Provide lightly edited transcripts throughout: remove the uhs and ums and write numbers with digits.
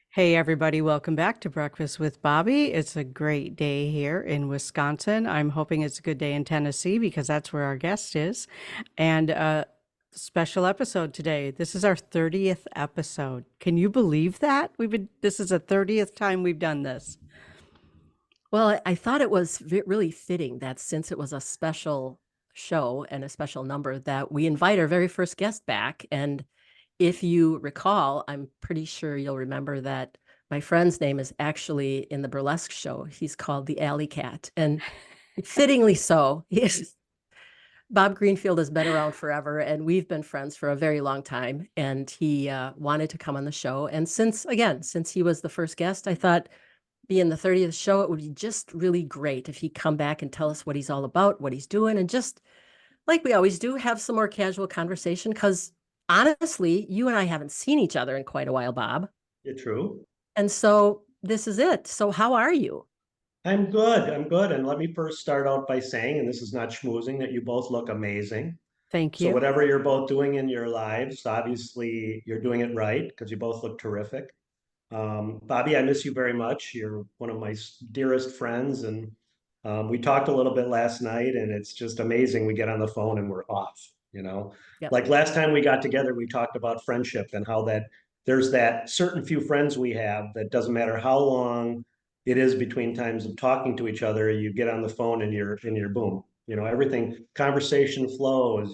Hey, everybody, welcome back to Breakfast with Bobby. It's a great day here in Wisconsin. I'm hoping it's a good day in Tennessee because that's where our guest is. And special episode today. This is our 30th episode. Can you believe that? This is the 30th time we've done this. Well, I thought it was really fitting that since it was a special show and a special number that we invite our very first guest back. And if you recall, I'm pretty sure you'll remember that my friend's name is actually in the burlesque show. He's called the Alley Cat, and fittingly so. Bob Greenfield has been around forever, and we've been friends for a very long time. And he wanted to come on the show. And since he was the first guest, I thought being the 30th show, it would be just really great if he'd come back and tell us what he's all about, what he's doing, and just like we always do, have some more casual conversation. Because honestly, you and I haven't seen each other in quite a while, Bob. You're true. And so this is it. So, how are you? I'm good. I'm good. And let me first start out by saying, and this is not schmoozing, that you both look amazing. Thank So you. whatever you're both doing in your lives, obviously you're doing it right because you both look terrific. Bobby, I miss you very much. You're one of my dearest friends, and we talked a little bit last night, and it's just amazing. We get on the phone and we're off. You know, Yep. like last time we got together, we talked about friendship and how that there's that certain few friends we have that doesn't matter how long it is between times of talking to each other. You get on the phone and you're boom. You know, everything conversation flows.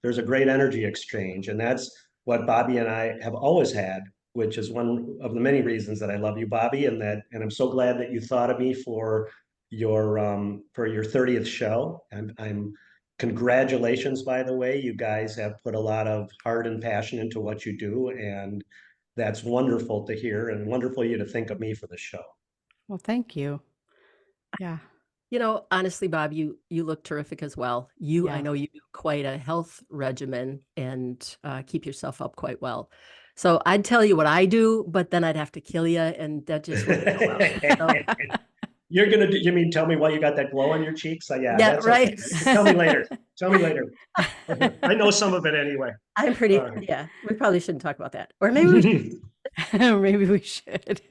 There's a great energy exchange, and that's what Bobby and I have always had, which is one of the many reasons that I love you, Bobby, and I'm so glad that you thought of me for your 30th show. I'm congratulations, by the way. You guys have put a lot of heart and passion into what you do, and that's wonderful to hear and wonderful you to think of me for the show. Well, thank you. Yeah. Honestly, Bob, you look terrific as well. I Yeah. know you do quite a health regimen and keep yourself up quite well. So I'd tell you what I do, but then I'd have to kill you, and that just wouldn't go well. So, You're gonna do, you mean tell me why you got that glow on your cheeks? So yeah, yeah, that's okay. right. Tell me later. Tell me later. I know some of it anyway. I'm All pretty, right. yeah, we probably shouldn't talk about that. Or maybe we should. Maybe we should.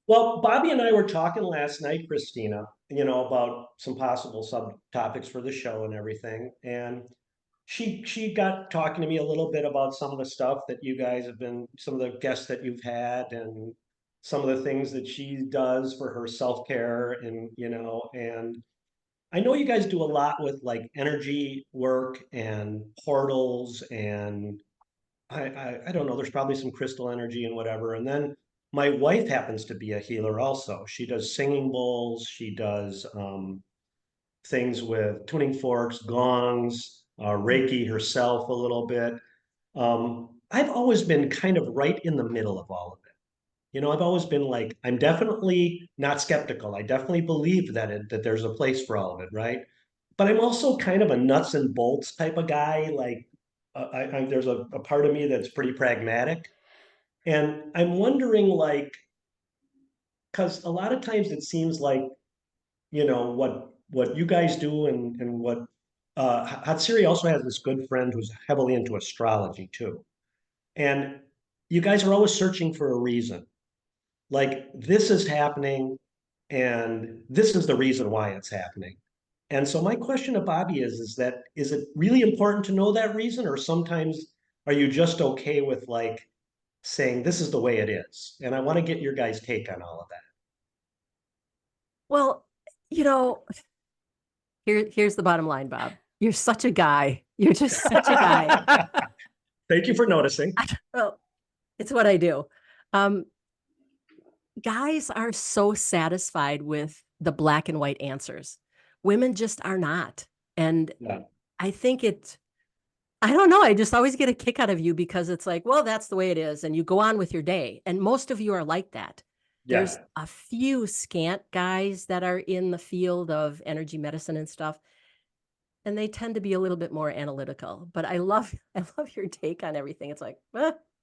Well, Bobby and I were talking last night, Christina, about some possible subtopics for the show and everything. And she got talking to me a little bit about some of the stuff that you guys have been, some of the guests that you've had, and some of the things that she does for her self-care, and I know you guys do a lot with like energy work and portals, and I don't know, there's probably some crystal energy and whatever. And then my wife happens to be a healer also. She does singing bowls, she does things with tuning forks, gongs, Reiki herself a little bit. I've always been kind of right in the middle of all of it. I've always been like, I'm definitely not skeptical. I definitely believe that there's a place for all of it, right? But I'm also kind of a nuts and bolts type of guy. Like, there's a part of me that's pretty pragmatic, and I'm wondering, like, because a lot of times it seems like what you guys do, and what Hatsiri also has this good friend who's heavily into astrology too, and you guys are always searching for a reason. Like, this is happening, and this is the reason why it's happening. And so my question to Bobby is it really important to know that reason, or sometimes are you just okay with like saying this is the way it is? And I want to get your guys' take on all of Well, you know, here's the bottom line, Bob. You're such a guy. You're just such a guy. that. Thank you for noticing. Well, it's what I do. Um, Guys are so satisfied with the black and white answers. Women just are not. And Yeah. I think I don't know. I just always get a kick out of you because it's like, well, that's the way it is. And you go on with your day. And most of you are like that. There's Yeah. a few scant guys that are in the field of energy medicine and stuff, and they tend to be a little bit more analytical. But I love your take on everything. It's like,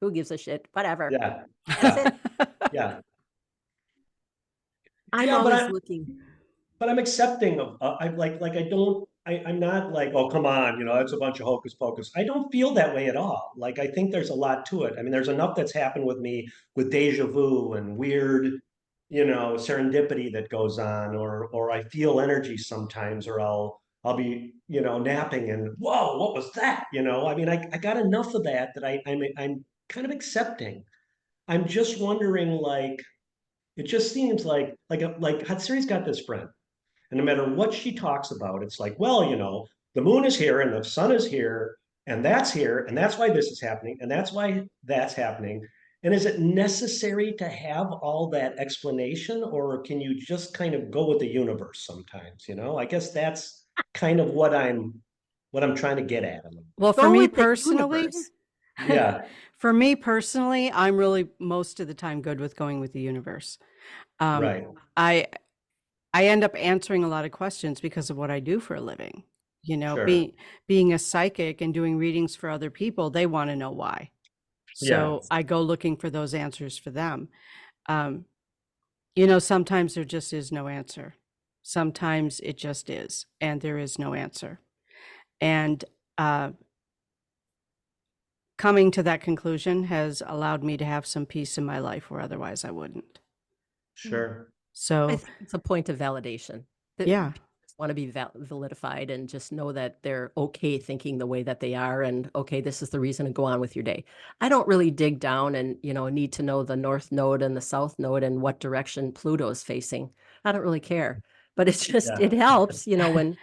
who gives a shit? Whatever. Yeah. That's Yeah. it. Yeah. I'm Yeah. always looking. But I'm accepting of I like I don't I'm not like, oh, come on, it's a bunch of hocus pocus. I don't feel that way at all. Like, I think there's a lot to it. I mean, there's enough that's happened with me with deja vu and weird, serendipity that goes on, or I feel energy sometimes, or I'll be, napping and whoa, what was that? I mean, I got enough of that I'm kind of accepting. I'm just wondering, like, it just seems like Hatsuri's got this friend. And no matter what she talks about, it's like, well, the moon is here and the sun is here, and that's why this is happening, and that's why that's happening. And is it necessary to have all that explanation, or can you just kind of go with the universe sometimes? I guess that's kind of what I'm trying to get at. Well, for Go me with the personally, universe. Yeah, for me personally, I'm really most of the time good with going with the universe. Um, right. I I end up answering a lot of questions because of what I do for a living. Sure. Being a psychic and doing readings for other people, they want to know why. Yeah, So I go looking for those answers for them. Um, sometimes there just is no answer. Sometimes it just is, and there is no answer. And uh, coming to that conclusion has allowed me to have some peace in my life where otherwise I wouldn't. sure. I So, think it's a point of validation that yeah, people just want to be validified and just know that they're okay thinking the way that they are. And okay, this is the reason, and go on with your day. I don't really dig down and, need to know the North Node and the South Node and what direction Pluto's facing. I don't really care. But it's just, Yeah, it helps, when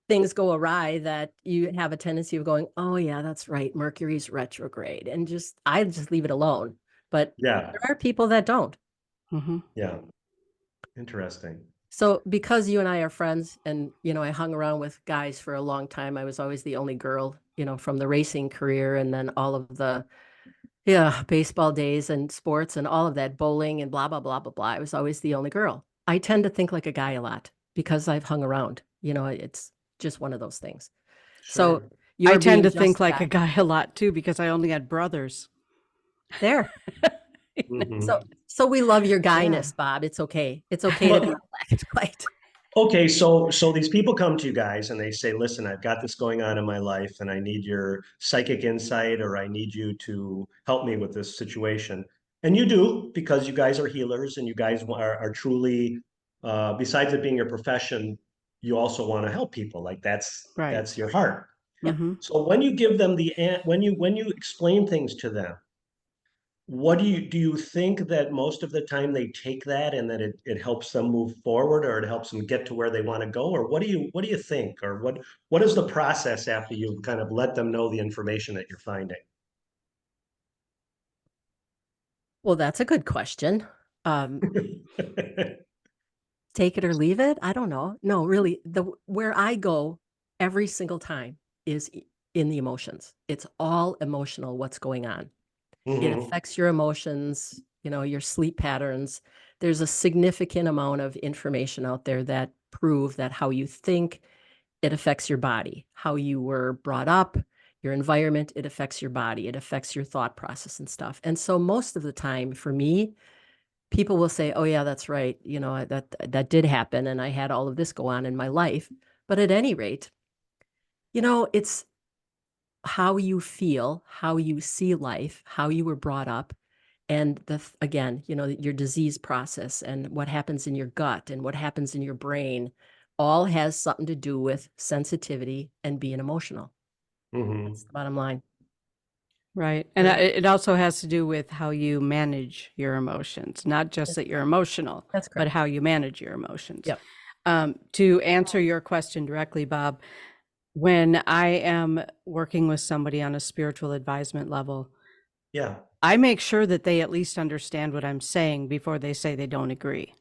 things go awry that you have a tendency of going, oh, yeah, that's right. Mercury's retrograde. And I just leave it alone. But yeah, there are people that don't. hmm yeah. Interesting. So because you and I are friends and, I hung around with guys for a long time, I was always the only girl, from the racing career and then all of the, yeah, baseball days and sports and all of that, bowling and blah, blah, blah, blah, blah. I was always the only girl. I tend to think like a guy a lot because I've hung around, it's just one of those things. So Sure. I you're tend being to just think a like a guy guy a lot too because I only had brothers. there. Mhm. So we love your Yeah. guyness, Bob. It's okay. It's okay to be Well, a black and white. okay, so these people come to you guys and they say, "Listen, I've got this going on in my life, and I need your psychic insight, or I need you to help me with this situation." And you do, because you guys are healers and you guys are truly, besides it being your profession, you also want to help people. Like Right. that's your heart. Yep. hmm So when you give them when you explain things to them, what do you think that most of the time they take that and that it helps them move forward, or it helps them get to where they want to go, or what do you think, or what is the process after you kind of let them know the information that you're finding? Well, that's a good question. Um, Take it or leave it? I don't know. No, really, where I go every single time is in the emotions. It's all emotional what's going on. It Hmm. affects your emotions, your sleep patterns. There's a significant amount of information out there that prove that how you think, it affects your body, how you were brought up, your environment, it affects your body, it affects your thought process and stuff. And so most of the time for me, people will say, "Oh yeah, that's right. That did happen and I had all of this go on in my life." But at any rate, it's how you feel, how you see life, how you were brought up, and again, your disease process and what happens in your gut and what happens in your brain all has something to do with sensitivity and being emotional. That's Hmm. the bottom line. Right. And it also has to do with how you manage your emotions, not just That's that you're correct. emotional, That's but correct. how you manage your emotions. Yep. To answer your question directly, Bob, when I am working with somebody on a spiritual advisement level, Yeah. I make sure that they at least understand what I'm saying before they say they don't agree.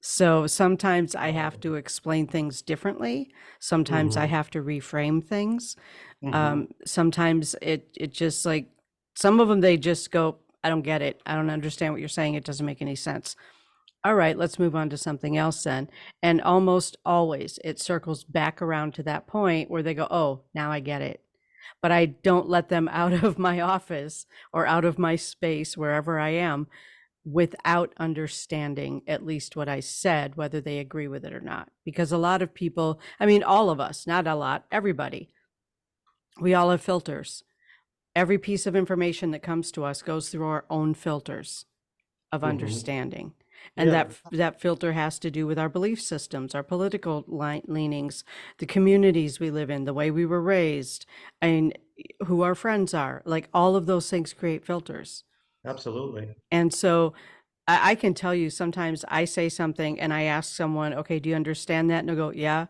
So sometimes I have to explain things differently. Sometimes I Hmm. have to reframe things. Hmm. Sometimes it just like some of them they just go, I don't get it. I don't understand what you're saying. It doesn't make any sense. All right, let's move on to something else then. And almost always it circles back around to that point where they go, oh, now I get it. But I don't let them out of my office or out of my space, wherever I am, without understanding at least what I said, whether they agree with it or not. Because a lot of people, I mean, all of us, not a lot, everybody, we all have filters. Every piece of information that comes to us goes through our own filters of Mhm. understanding. And Yeah, that filter has to do with our belief systems, our political leanings, the communities we live in, the way we were raised, and who our friends are. Like all of those things create filters. absolutely. And so I can tell you sometimes I say something and I ask someone, okay, do you understand that? And they'll go, yeah.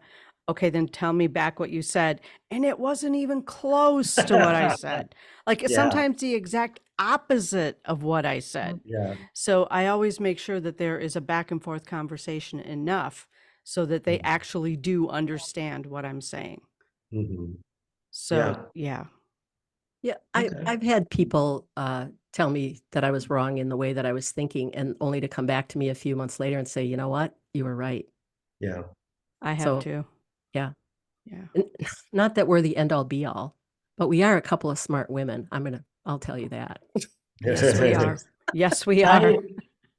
Okay, then tell me back what you said. And it wasn't even close to what I said. Like Yeah, sometimes the exact opposite of what I said. yeah. So I always make sure that there is a back and forth conversation enough so that they actually do understand what I'm saying. Mhm. So Yeah, yeah, Yeah, okay. I've had people tell me that I was wrong in the way that I was thinking, and only to come back to me a few months later and say, you know what, you were right. Yeah. I have So to. yeah, Yeah. and not that we're the end all be all, but we are a couple of smart women. I'll tell you that. Yes, we are. Yes, we I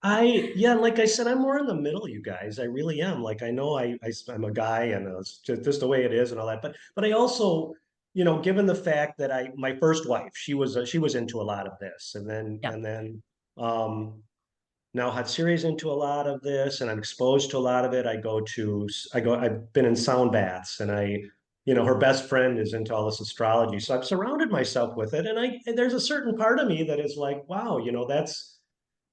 are. yeah, like I said, I'm more in the middle, you guys. I really am. Like I know I'm a guy and it's just the way it is and all that. But I also, given the fact that my first wife, she was into a lot of this, and then Yeah, and then um now Hatsiri's into a lot of this, and I'm exposed to a lot of it. I've been in sound baths, and her best friend is into all this astrology. So I've surrounded myself with it, and there's a certain part of me that is like, wow,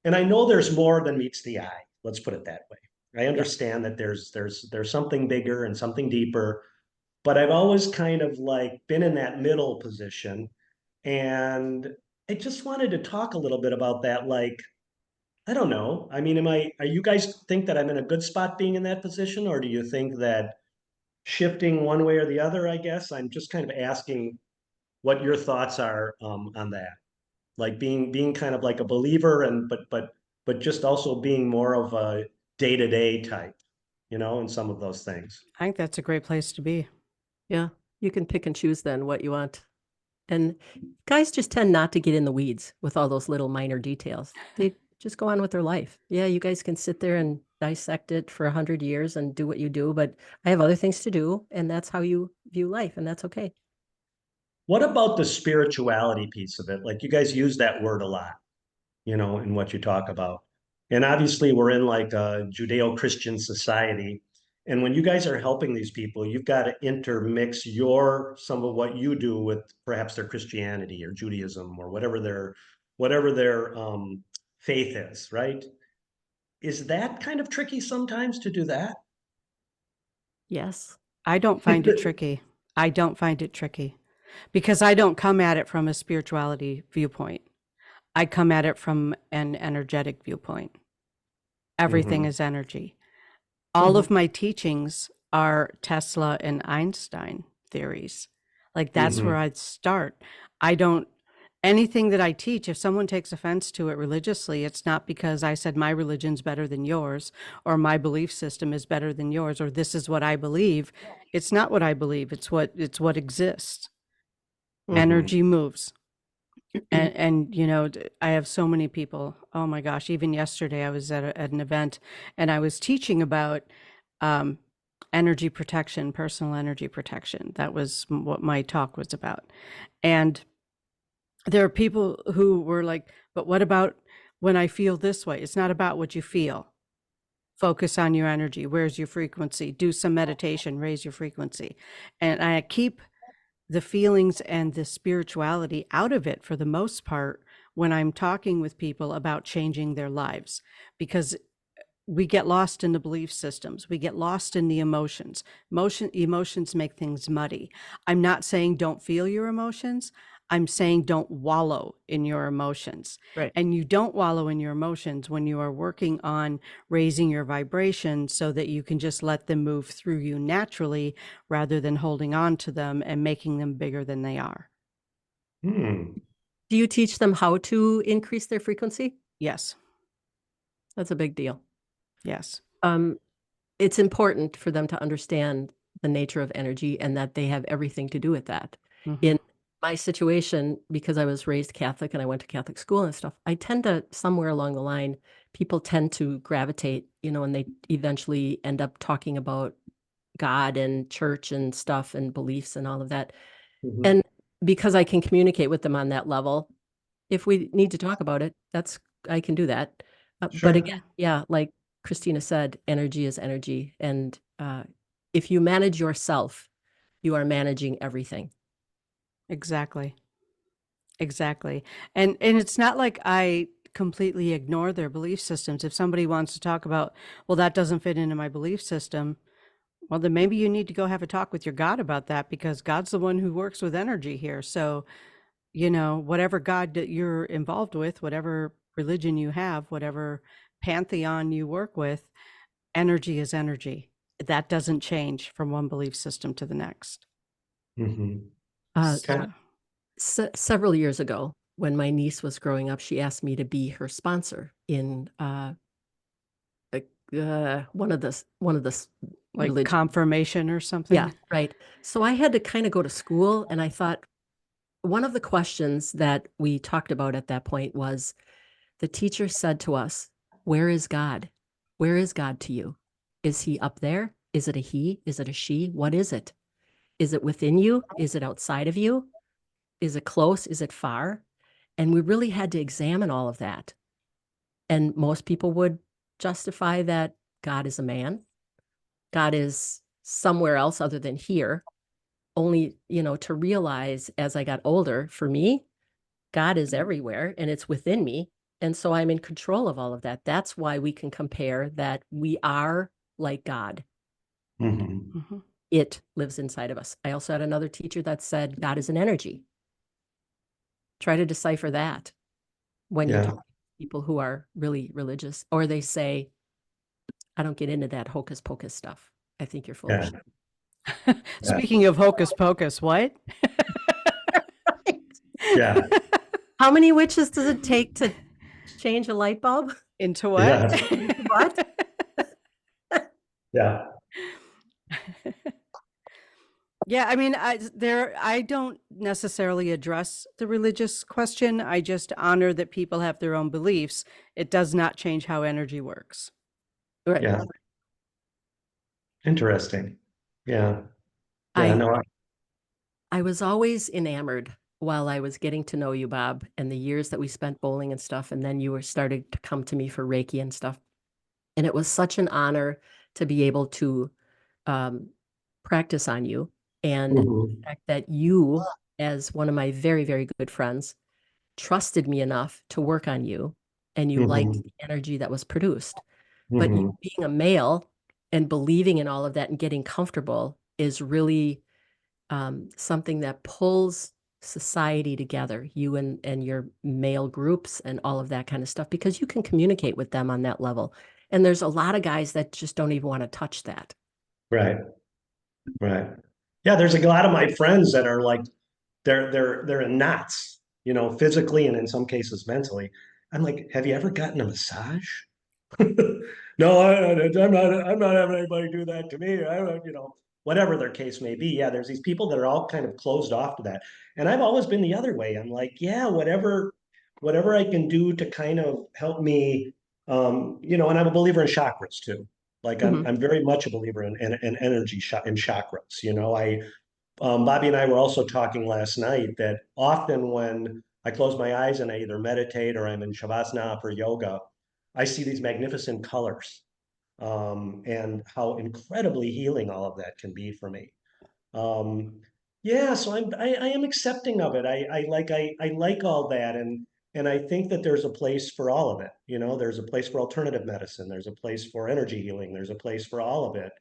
and I know there's more than meets the eye. Let's put it that way. I yeah, understand that there's something bigger and something deeper, but I've always kind of like been in that middle position, and I just wanted to talk a little bit about that, like I don't know. I mean, are you guys think that I'm in a good spot being in that position, or do you think that shifting one way or the other, I guess? I'm just kind of asking what your thoughts are on that. Like being kind of like a believer and but just also being more of a day-to-day type, in some of those things. I think that's a great place to be. yeah. You can pick and choose then what you want. And guys just tend not to get in the weeds with all those little minor details. They just go on with their life. Yeah, you guys can sit there and dissect it for 100 years and do what you do, but I have other things to do, and that's how you view life, and that's okay. What about the spirituality piece of it? Like you guys use that word a lot, in what you talk about. And obviously, we're in like a Judeo-Christian society. And when you guys are helping these people, you've got to intermix some of what you do with perhaps their Christianity or Judaism or whatever their faith is, right? Is that kind of tricky sometimes to do that? Yes. I don't find it tricky. I don't find it tricky because I don't come at it from a spirituality viewpoint. I come at it from an energetic viewpoint. Everything Hmm. is energy. All Hmm. of my teachings are Tesla and Einstein theories. Like that's where Hmm. I'd start. I don't, anything that I teach, if someone takes offense to it religiously, it's not because I said my religion's better than yours or my belief system is better than yours or this is what I believe. It's not what I believe. It's what exists. Hmm. Hmm. Energy moves. And I have so many people. Oh my gosh, even yesterday I was at an event and I was teaching about um, energy protection, personal energy protection. That was what my talk was about. And there are people who were like, but what about when I feel this way? It's not about what you feel. Focus on your energy. Where's your frequency? Do some meditation, raise your frequency. And I keep the feelings and the spirituality out of it for the most part when I'm talking with people about changing their lives, because we get lost in the belief systems. We get lost in the emotions. Emotions make things muddy. I'm not saying don't feel your emotions. I'm saying don't wallow in your emotions. Right. And you don't wallow in your emotions when you are working on raising your vibration so that you can just let them move through you naturally rather than holding on to them and making them bigger than they are. Hmm. Do you teach them how to increase their frequency? Yes. That's a big deal. Yes. Um, it's important for them to understand the nature of energy and that they have everything to do with that. Hmm. In my situation, because I was raised Catholic and I went to Catholic school and stuff, I tend to, somewhere along the line, people tend to gravitate, and they eventually end up talking about God and church and stuff and beliefs and all of that. Mhm. And because I can communicate with them on that level, if we need to talk about it, I can do that. But Sure. again, yeah, like Christina said, energy is energy. And if you manage yourself, you are managing everything. Exactly. Exactly. And it's not like I completely ignore their belief systems. If somebody wants to talk about, well, that doesn't fit into my belief system, well, then maybe you need to go have a talk with your God about that, because God's the one who works with energy here. So, whatever God that you're involved with, whatever religion you have, whatever pantheon you work with, energy is energy. That doesn't change from one belief system to the next. Mhm. Okay. So, Several years ago, when my niece was growing up, she asked me to be her sponsor in one of the like religion. confirmation or Yeah, something. right. So I had to kind of go to school, and I thought one of the questions that we talked about at that point was the teacher said to us, "Where is God? Where is God to you? Is he up there? Is it a he? Is it a she? What is it? Is it within you? Is it outside of you? Is it close? Is it far?" And we really had to examine all of that. And most people would justify that God is a man, God is somewhere else other than here. Only, to realize as I got older, for me, God is everywhere and it's within me. And so I'm in control of all of that. That's why we can compare that we are like God. Mhm. Mhm. It lives inside of us. I also had another teacher that said God is an energy. Try to decipher that when you're Yeah. talking to people who are really religious, or they say, I don't get into that hocus pocus stuff. I think you're full of Yeah. shit. Yeah. Speaking of hocus pocus, what? Yeah. How many witches does it take to change a light bulb? Into what? Yeah. What? Yeah. Yeah, I mean, I don't necessarily address the religious question. I just honor that people have their own beliefs. It does not change how energy works. Right. Yeah. Interesting. Yeah. Yeah. I No. I was always enamored while I was getting to know you, Bob, and the years that we spent bowling and stuff, and then you were started to come to me for Reiki and stuff. And it was such an honor to be able to um, practice on you. And the Mhm. fact that you, as one of my very, very good friends, trusted me enough to work on you, and you liked Mhm. the energy that was produced. But you Mhm. being a male and believing in all of that and getting comfortable is really something that pulls society together, you and your male groups and all of that kind of stuff, because you can communicate with them on that level. And there's a lot of guys that just don't even want to touch that. Right. Right. Yeah. There's a lot of my friends that are like, they're in knots, physically and in some cases mentally. I'm like, have you ever gotten a massage? No, I'm not having anybody do that to me. Whatever their case may be. Yeah, there's these people that are all kind of closed off to that. And I've always been the other way. I'm like, yeah, whatever I can do to kind of help me, and I'm a believer in chakras too. Like I'm, Mhm. I'm very much a believer in energy in chakras. Bobby and I were also talking last night that often when I close my eyes and I either meditate or I'm in Shavasana for yoga, I see these magnificent colors, and how incredibly healing all of that can be for me. Um, yeah, so I am accepting of it. I like all that, and I think that there's a place for all of it. There's a place for alternative medicine. There's a place for energy healing. There's a place for all of it.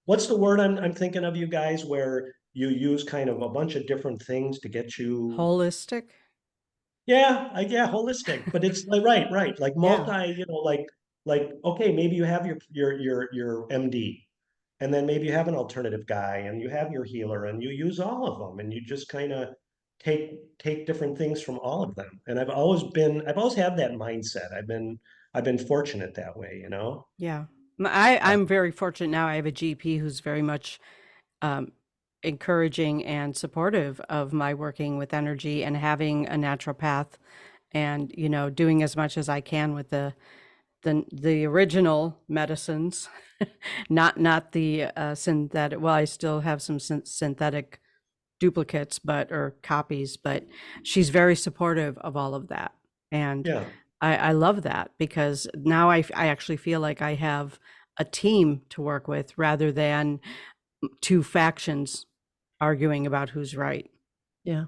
What's the word I'm thinking of, you guys, where you use kind of a bunch of different things to get you? Holistic? Yeah, holistic, but it's like right, like Yeah. multi, like okay, maybe you have your MD, and then maybe you have an alternative guy, and you have your healer, and you use all of them, and you just kind of take different things from all of them. And I've always had that mindset. I've been fortunate that way. Yeah. I'm very fortunate now. I have a GP who's very much encouraging and supportive of my working with energy and having a naturopath and, doing as much as I can with the original medicines, not the synthetic. Well, I still have some synthetic duplicates, or copies, but she's very supportive of all of that, and Yeah. I love that because now I actually feel like I have a team to work with rather than two factions arguing about who's right. Yeah.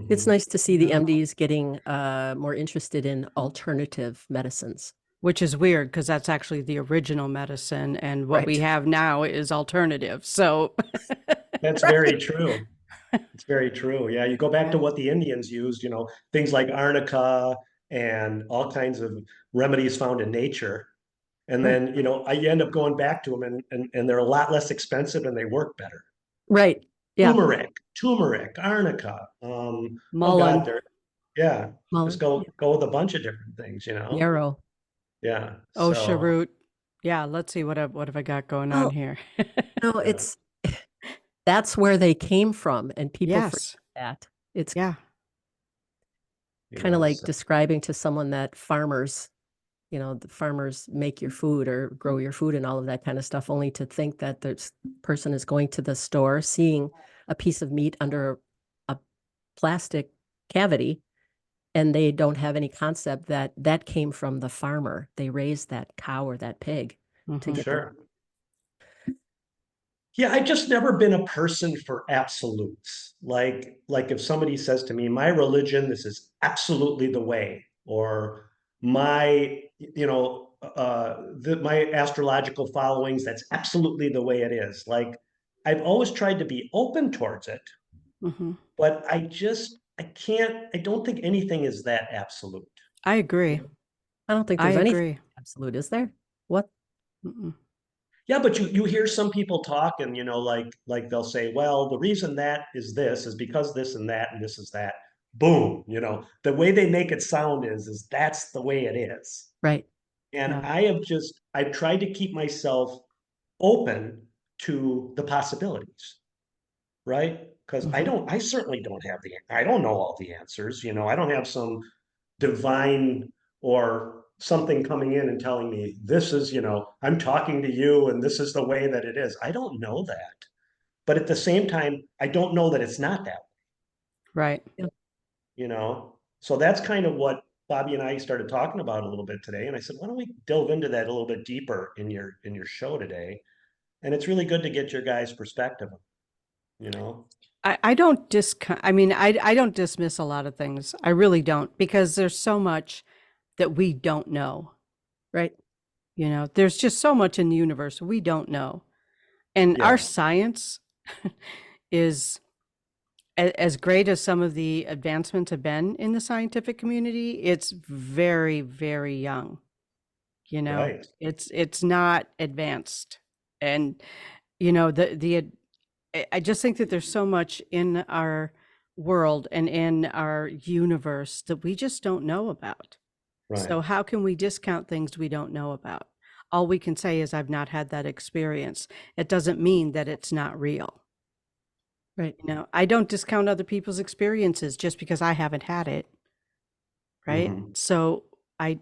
It's Mhm. nice to see the Yeah. MDs getting more interested in alternative medicines. Which is weird because that's actually the original medicine, and what we Right. have now is alternative. So, That's very true. It's very true. Yeah, you go back to yeah. what the Indians used, things like arnica and all kinds of remedies found in nature. And Right. then, I end up going back to them and they're a lot less expensive and they work better. Right. Yeah. Turmeric, arnica. Oh God, Mullen, yeah, just Mullen. go with a bunch of different things. Yarrow. Yeah. OSHA So root. Yeah, let's see what have I got going on Well, here. no, yeah, that's where they came from, and people forget Yes. that. It's Yeah. kind of yeah. like So, describing to someone that the farmers make your food or grow your food and all of that kind of stuff, only to think that this person is going to the store, seeing a piece of meat under a plastic cavity, and they don't have any concept that that came from the farmer. They raised that cow or that pig to Hmm. get the. sure. Yeah, I've just never been a person for absolutes. Like if somebody says to me, my religion, this is absolutely the way, or my astrological followings, that's absolutely the way it is. Like I've always tried to be open towards it, Hmm. but I don't think anything is that absolute. I agree. I don't think I there's anything agree. absolute, is there? What? Mm-mm. Yeah, but you hear some people talk and like they'll say, well, the reason that is this is because this and that and this is that. Boom, the way they make it sound is that's the way it is. Right. And Yeah. I've tried to keep myself open to the possibilities, right? Because Hmm. I certainly I don't know all the answers, I don't have some divine or something coming in and telling me this is, I'm talking to you and this is the way that it is. I don't know that. But at the same time, I don't know that it's not that, Right. Yeah. you know? So that's kind of what Bobby and I started talking about a little bit today. And I said, why don't we delve into that a little bit deeper in your show today? And it's really good to get your guys' perspective, you know? I don't I mean, I don't dismiss a lot of things. I really don't, because there's so much that we don't know. Right. There's just so much in the universe we don't know. And our Yeah, science is as great as some of the advancements have been in the scientific community, it's very, very young. right. It's not advanced. And I just think that there's so much in our world and in our universe that we just don't know about. Right. So how can we discount things we don't know about? All we can say is I've not had that experience. It doesn't mean that it's not real. Right. I don't discount other people's experiences just because I haven't had it, right? Hmm. So I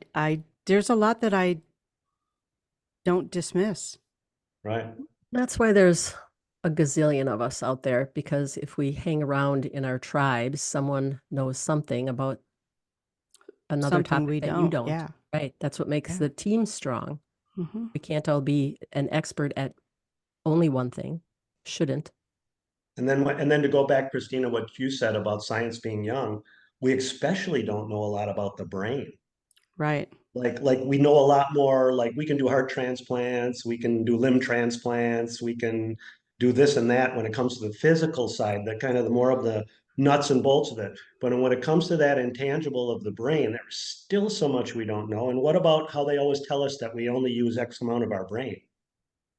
there's a lot that I don't dismiss. Right. That's why there's a gazillion of us out there, because if we hang around in our tribes, someone knows something about another Something topic we that you don't. don't. Yeah. Right. That's what makes Yeah. the team strong. Hmm. We can't all be an expert at only one thing. Shouldn't. And then to go back, Christina, what you said about science being young, we especially don't know a lot about the brain. Right. Like we know a lot more, like we can do heart transplants, we can do limb transplants, we can do this and that when it comes to the physical side, the kind of the more of the nuts and bolts of it. But when it comes to that intangible of the brain, there's still so much we don't know. And what about how they always tell us that we only use X amount of our brain?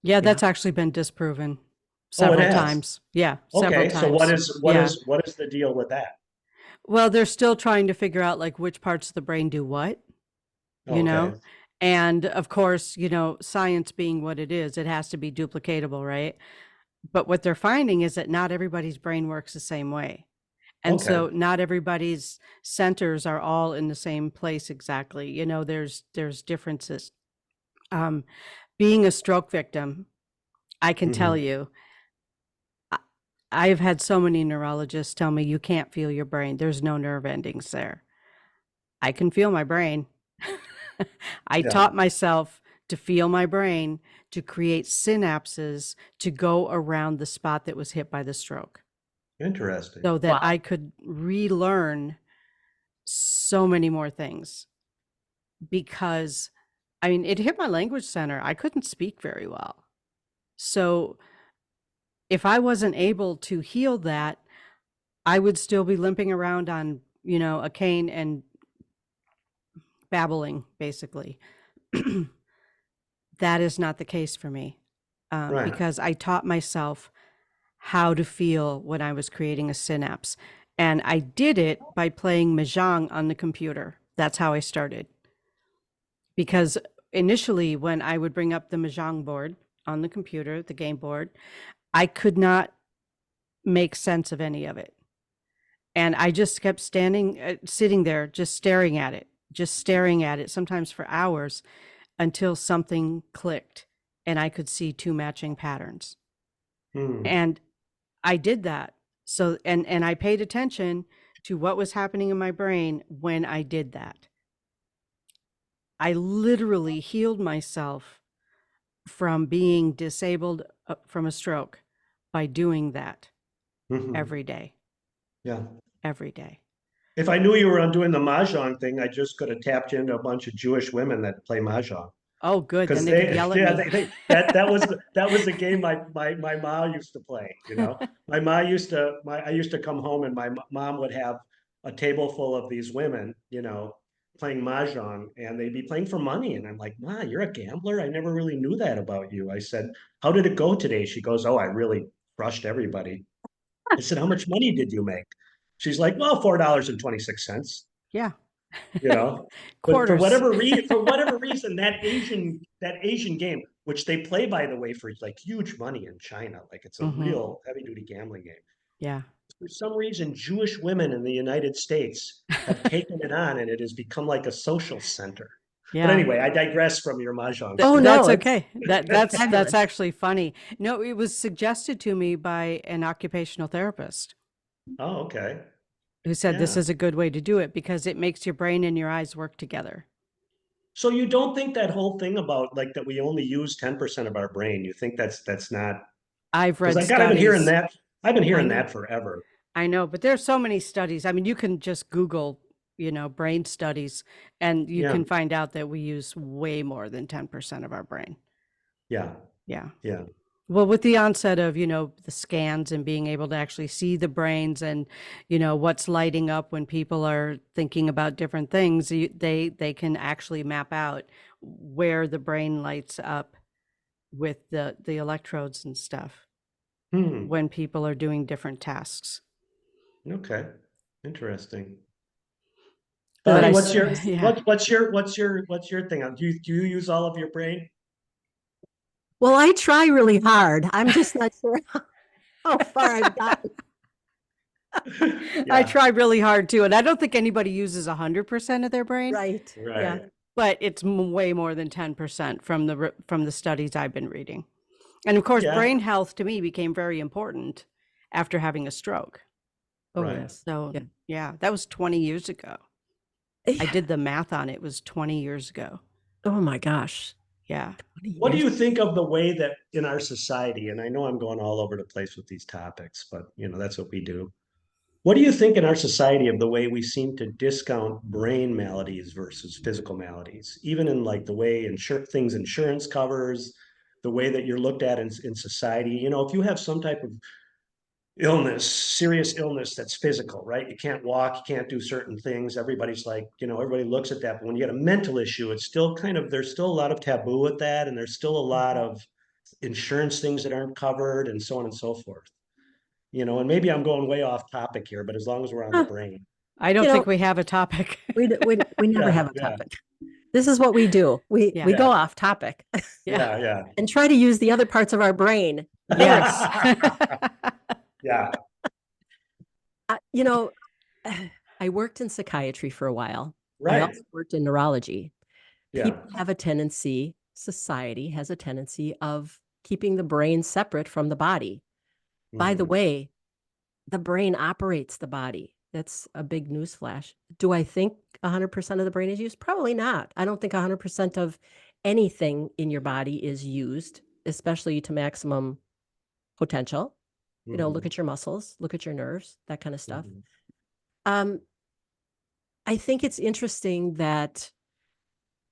Yeah, Yeah. that's actually been disproven Oh, it several has. times. Yeah, several Okay, so what times. is what Yeah. is what is the deal with that? Well, they're still trying to figure out like which parts of the brain do what, you Okay. know? And of course, science being what it is, it has to be duplicatable, right? But what they're finding is that not everybody's brain works the same way. And Okay. so not everybody's centers are all in the same place exactly. You know, there's differences. Um, being a stroke victim, I can tell Mhm. you, I've had so many neurologists tell me you can't feel your brain. There's no nerve endings there. I can feel my brain. I Yeah. taught myself to feel my brain to create synapses to go around the spot that was hit by the stroke Interesting. so that Wow. I could relearn so many more things because I mean, it hit my language center. I couldn't speak very well. So if I wasn't able to heal that, I would still be limping around on, you know, a cane and babbling, basically. That is not the case for me Right. because I taught myself how to feel when I was creating a synapse. And I did it by playing Mahjong on the computer. That's how I started. Because initially, when I would bring up the Mahjong board on the computer, the game board, I could not make sense of any of it. And I just kept sitting there, just staring at it, sometimes for hours until something clicked and I could see two matching patterns. Hmm. And I did that. So, and I paid attention to what was happening in my brain when I did that. I literally healed myself from being disabled from a stroke by doing that Mhm. every day, Yeah. every day. If I knew you were on doing the mahjong thing, I just could have tapped into a bunch of Jewish women that play mahjong. Oh, good. Then Because they could they, yell at yeah, me. that was the game my mom used to play. You know, I used to come home and my mom would have a table full of these women, you know, playing mahjong, and they'd be playing for money. And I'm like, Ma, you're a gambler. I never really knew that about you. I said, how did it go today? She goes, oh, I really crushed everybody. I said, how much money did you make? She's like, well, $4.26, Yeah. you know. But Quarters. for whatever reason, that Asian game, which they play by the way for like huge money in China, like it's a Hmm. real heavy duty gambling game. Yeah. For some reason, Jewish women in the United States have taken it on, and it has become like a social center. But Yeah. anyway, I digress from your mahjong Oh, story. no, That's it's okay. That's fabulous. actually funny. No, it was suggested to me by an occupational therapist Oh, okay, who said this yeah. is a good way to do it because it makes your brain and your eyes work together. So you don't think that whole thing about like that we only use 10% of our brain, you think that's not I've because read I've been hearing studies. that. I've been I hearing know. that forever. I know, but there's so many studies. I mean, you can just Google, you know, brain studies and you Yeah, can find out that we use way more than 10% of our brain. yeah, Yeah. yeah. Well, with the onset of, you know, the scans and being able to actually see the brains and, you know, what's lighting up when people are thinking about different things, they can actually map out where the brain lights up with the electrodes and stuff Hmm. when people are doing different tasks. Okay. Interesting. But Bobby, I, what's your yeah. what's your thing? Do you use all of your brain? Well, I try really hard. I'm just not sure how far I've gotten. I Yeah, try really hard too, and I don't think anybody uses 100% of their brain, Right. Yeah. right. but it's way more than 10% from the studies I've been reading. And of course, Yeah, brain health to me became very important after having a stroke. Oh, right. yes. So, Yeah. yeah, that was 20 years ago. I Yeah. did the math on it, it was 20 years ago. Oh, my gosh. Yeah. 20 What do years. you think of the way that in our society, and I know I'm going all over the place with these topics, but you know, that's what we do. What do you think in our society of the way we seem to discount brain maladies versus physical maladies, even in like the way things insurance covers, the way that you're looked at in society? You know, if you have some type of illness, serious illness that's physical, right? You can't walk, you can't do certain things. Everybody's like, you know, everybody looks at that. But when you get a mental issue, it's still kind of, there's still a lot of taboo with that. And there's still a lot Mhm. of insurance things that aren't covered and so on and so forth. You know, and maybe I'm going way off topic here, but as long as we're on the Huh. brain. I don't You know, think we have a topic. we never Yeah, have a yeah, topic. This is what we do. We Yeah. go yeah, off topic Yeah. yeah, yeah. and try to use the other parts of our brain Yes. Yeah, You know, I worked in psychiatry for a while. I right. also worked in neurology. Yeah. People have a tendency, society has a tendency of keeping the brain separate from the body. By the Mhm. way, the brain operates the body. That's a big news flash. Do I think 100% of the brain is used? Probably not. I don't think 100% of anything in your body is used, especially to maximum potential. Look Mhm. at your muscles, look at your nerves, that kind of stuff. Mhm. Um, I think it's interesting that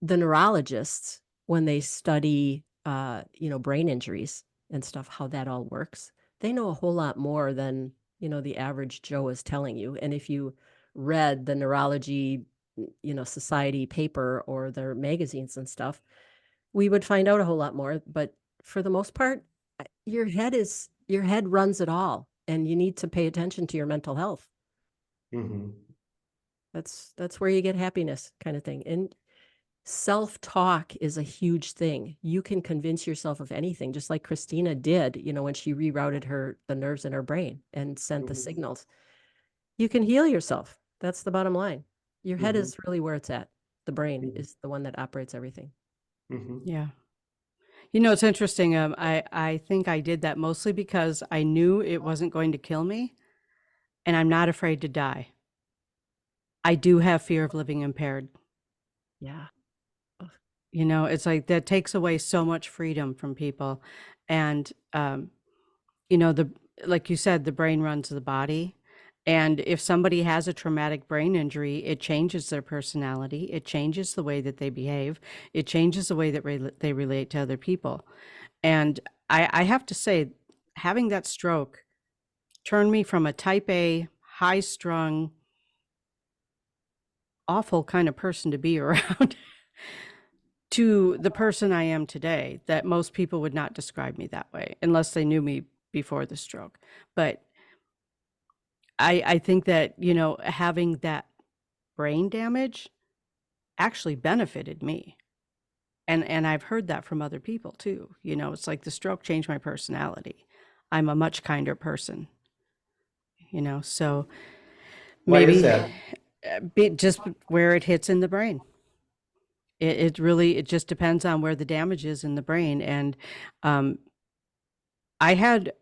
the neurologists, when they study, brain injuries and stuff, how that all works, they know a whole lot more than, the average Joe is telling you. And if you read the neurology, society paper or their magazines and stuff, we would find out a whole lot more. But for the most part, your head runs it all, and you need to pay attention to your mental health. Mhm. That's where you get happiness, kind of thing. And self-talk is a huge thing. You can convince yourself of anything, just like Christina did, when she rerouted the nerves in her brain and sent the Mhm. signals. You can heal yourself. That's the bottom line. Your head Mhm. is really where it's at. The brain Mhm. is the one that operates everything. Mhm. Yeah. It's interesting. I think I did that mostly because I knew it wasn't going to kill me, and I'm not afraid to die. I do have fear of living impaired. Yeah. Ugh. It's like that takes away so much freedom from people. And, the like you said, the brain runs the body. And if somebody has a traumatic brain injury, it changes their personality. It changes the way that they behave. It changes the way that they relate to other people. And I have to say, having that stroke turned me from a type A, high strung, awful kind of person to be around to the person I am today, that most people would not describe me that way unless they knew me before the stroke. But I think that, having that brain damage actually benefited me. And I've heard that from other people too. It's like the stroke changed my personality. I'm a much kinder person, so Why is maybe that? just where it hits in the brain. It really, it just depends on where the damage is in the brain. And um, I had,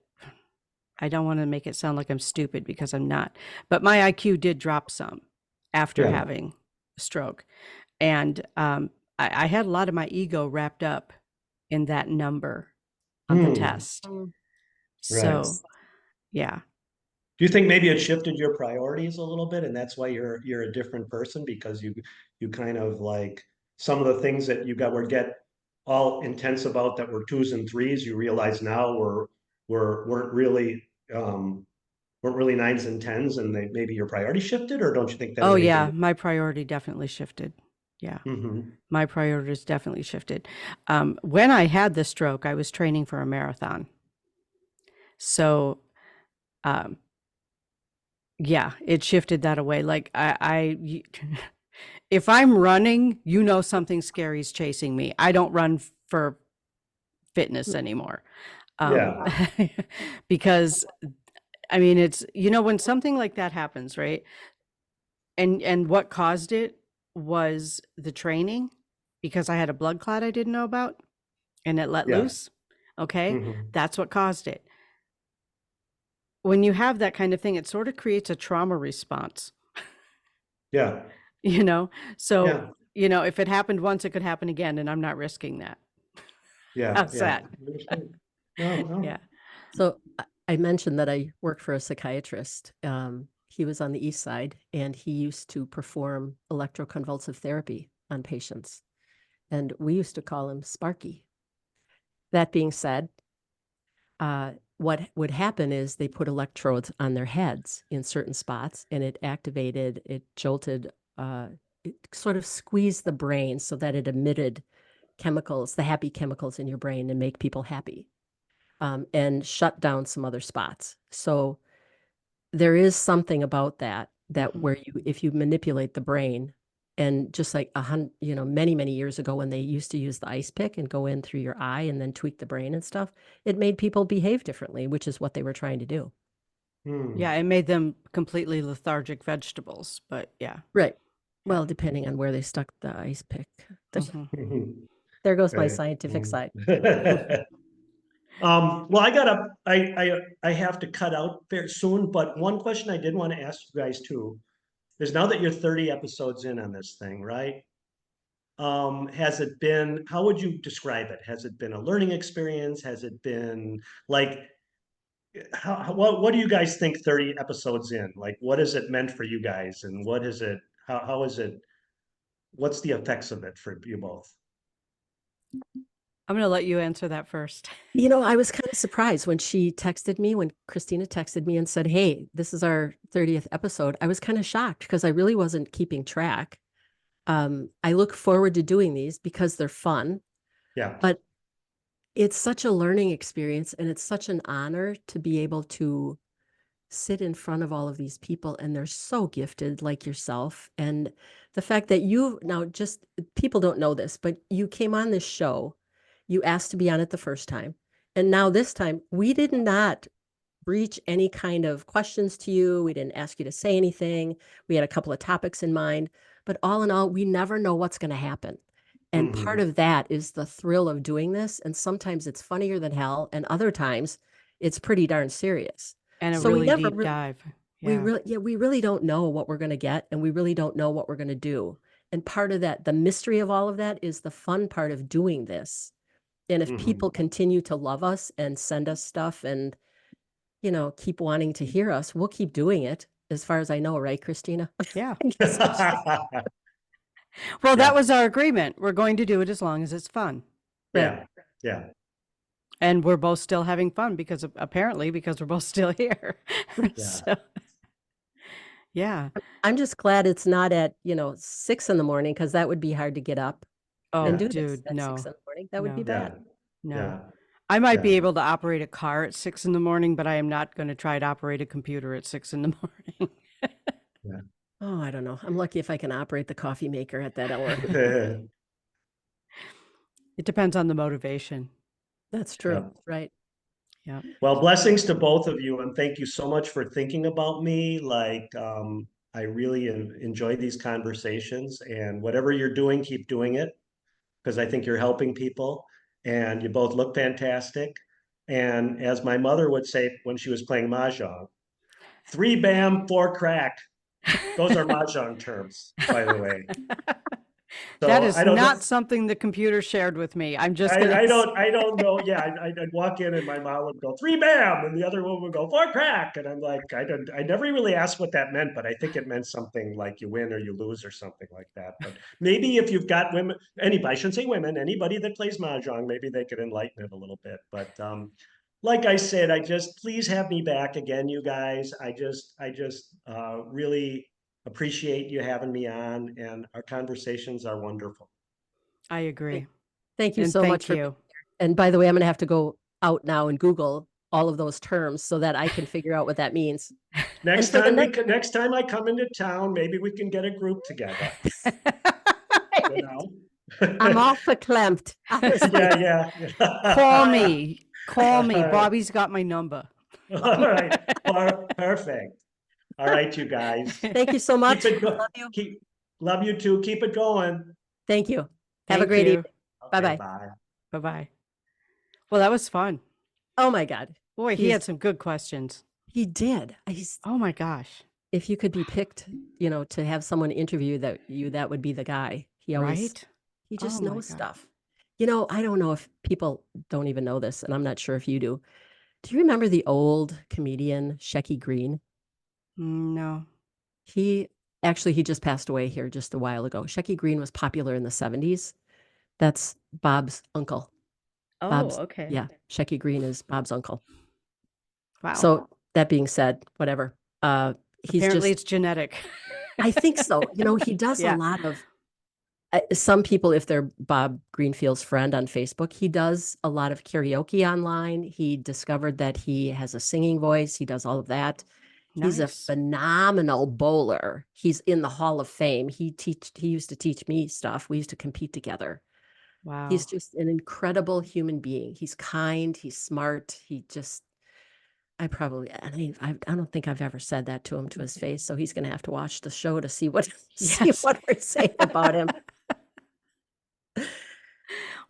I don't want to make it sound like I'm stupid because I'm not, but my IQ did drop some after Yeah. having a stroke. And I had a lot of my ego wrapped up in that number on the Hmm. test. Mm. Right. So, yeah. Do you think maybe it shifted your priorities a little bit, and that's why you're a different person because you kind of like some of the things that you got were get all intense about that were twos and threes, you realize now weren't really weren't really nines and tens, and they maybe your priority shifted, or don't you think that Oh, had anything yeah. to My priority definitely shifted. Yeah. mm-hmm. My priorities definitely shifted. When I had the stroke, I was training for a marathon. So, um, yeah, it shifted that away. Like if I'm running, something scary is chasing me. I don't run for fitness anymore. Um, Yeah. because I mean, it's, when something like that happens, right? And what caused it was the training because I had a blood clot I didn't know about and it let Yeah. loose. Okay. Mm-hmm. That's what caused it. When you have that kind of thing, it sort of creates a trauma response, Yeah. you know? So, Yeah. if it happened once, it could happen again, and I'm not risking that. Yeah. How's Yeah. that? I understand. No, Yeah. no. So I mentioned that I worked for a psychiatrist. He was on the east side, and he used to perform electroconvulsive therapy on patients. And we used to call him Sparky. That being said, what would happen is they put electrodes on their heads in certain spots, and it jolted, it sort of squeezed the brain so that it emitted chemicals, the happy chemicals in your brain, and make people happy, and shut down some other spots. So there is something about that Mhm. where if you manipulate the brain, And just like many, many years ago when they used to use the ice pick and go in through your eye and then tweak the brain and stuff, it made people behave differently, which is what they were trying to do. Yeah, it made them completely lethargic vegetables, but yeah. Right. Well, depending on where they stuck the ice pick. Mhm. There goes my Right. scientific side. Well, I have to cut out very soon, but one question I did want to ask you guys too is now that you're 30 episodes in on this thing, right? Has it been, how would you describe it? Has it been a learning experience? Has it been like, what do you guys think 30 episodes in? Like, what has it meant for you guys? And what is it, how is it, what's the effects of it for you both? I'm going to let you answer that first. I was kind of surprised when Christina texted me and said, "Hey, this is our 30th episode." I was kind of shocked because I really wasn't keeping track. I look forward to doing these because they're fun, Yeah. but it's such a learning experience and it's such an honor to be able to sit in front of all of these people, and they're so gifted like yourself. And the fact that just people don't know this, but you came on this show, you asked to be on it the first time. And now this time we did not breach any kind of questions to you. We didn't ask you to say anything. We had a couple of topics in mind, but all in all, we never know what's going to happen. And part of that is the thrill of doing this. And sometimes it's funnier than hell. And other times it's pretty darn serious. And a So we really never deep dive. we Yeah. really don't know what we're going to get, and we really don't know what we're going to do. And part of that, the mystery of all of that, is the fun part of doing this. And if people continue to love us and send us stuff and, keep wanting to hear us, we'll keep doing it, as far as I know, right, Christina? Yeah. I guess I should- Well, that Yeah. was our agreement. We're going to do it as long as it's fun. Yeah. Yeah. And we're both still having fun because we're both still here. Yeah. So, yeah. I'm just glad it's not at, 6 in the morning, because that would be hard to get up Oh, and do this dude, at 6 no, in the morning. That would be no, Yeah. bad. no. Yeah. I might be Yeah. able to operate a car at 6 in the morning, but I am not going to try to operate a computer at 6 in the morning. Yeah. Oh, I don't know. I'm lucky if I can operate the coffee maker at that hour. It depends on the motivation. That's true. Yeah. Right. Yeah. Well, blessings to both of you, and thank you so much for thinking about me. Like, I really enjoy these conversations, and whatever you're doing, keep doing it, because I think you're helping people, and you both look fantastic. And as my mother would say when she was playing mahjong, 3 bam, 4 crack. Those are mahjong terms, by the way. That So is I don't know. not something the computer shared with me. I'm just going I to. don't know. Yeah, I'd walk in and my mom would go 3 bam, and the other one would go 4 crack, and I'm like, I never really asked what that meant, but I think it meant something like you win or you lose or something like that. But maybe if you've got women, anybody, I shouldn't say women, anybody that plays mahjong, maybe they could enlighten it a little bit. But like I said, please have me back again, you guys. I just really appreciate you having me on, and our conversations are wonderful. I agree. Thank you And so much thank for you. And by the way, I'm going to have to go out now and Google all of those terms so that I can figure out what that means. Next for the next time I come into town, maybe we can get a group together. You know? I'm all verklempt. Yeah. Call me. Call me. All right. Bobby's got my number. All right. Perfect. All right, you guys. Thank you so much. Keep it Love you. love you too. Keep it going. Thank you. Have a Thank great you. evening. Bye-bye. Bye. Bye-bye. Well, that was fun. Oh my God. Boy, he had some good questions. He did. Oh my gosh. If you could be picked, to have someone interview that would be the guy. He Right? just Oh my knows God. stuff. I don't know if people don't even know this, and I'm not sure if you do. Do you remember the old comedian Shecky Green? No. He just passed away here just a while ago. Shecky Green was popular in the 70s. That's Bob's uncle. Oh, okay. Yeah, Shecky Green is Bob's uncle. Wow. So that being said, whatever. Apparently it's genetic. I think so. He does Yeah. a lot of, some people, if they're Bob Greenfield's friend on Facebook, he does a lot of karaoke online. He discovered that he has a singing voice. He does all of that. He's a Nice. phenomenal bowler. He's in the Hall of Fame. He used to teach me stuff. We used to compete together. He's Wow. just an incredible human being. He's kind, he's smart. I don't think I've ever said that to him to his face. So he's going to have to watch the show to see what see Yes. what we're saying about him. Wow.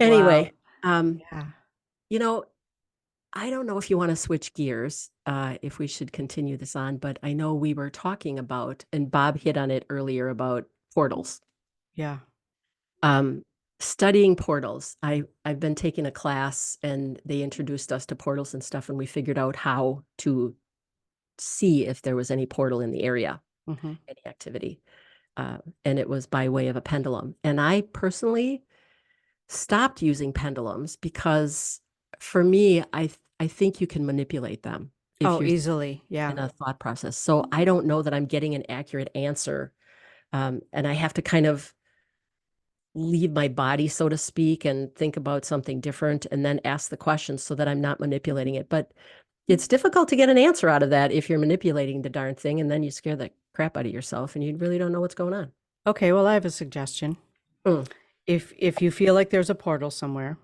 Anyway, Yeah. you know, I don't know if you want to switch gears, if we should continue this on, but I know we were talking about, and Bob hit on it earlier about portals. Yeah. Um, Studying portals. I've been taking a class and they introduced us to portals and stuff, and we figured out how to see if there was any portal in the area, Hmm. any activity. And it was by way of a pendulum. And I personally stopped using pendulums because for me, I think you can manipulate them if Oh, you're easily. Yeah. in a thought process. So I don't know that I'm getting an accurate answer. And I have to kind of leave my body, so to speak, and think about something different and then ask the question so that I'm not manipulating it. But it's difficult to get an answer out of that if you're manipulating the darn thing and then you scare the crap out of yourself and you really don't know what's going on. Okay, well, I have a suggestion. Mm, If you feel like there's a portal somewhere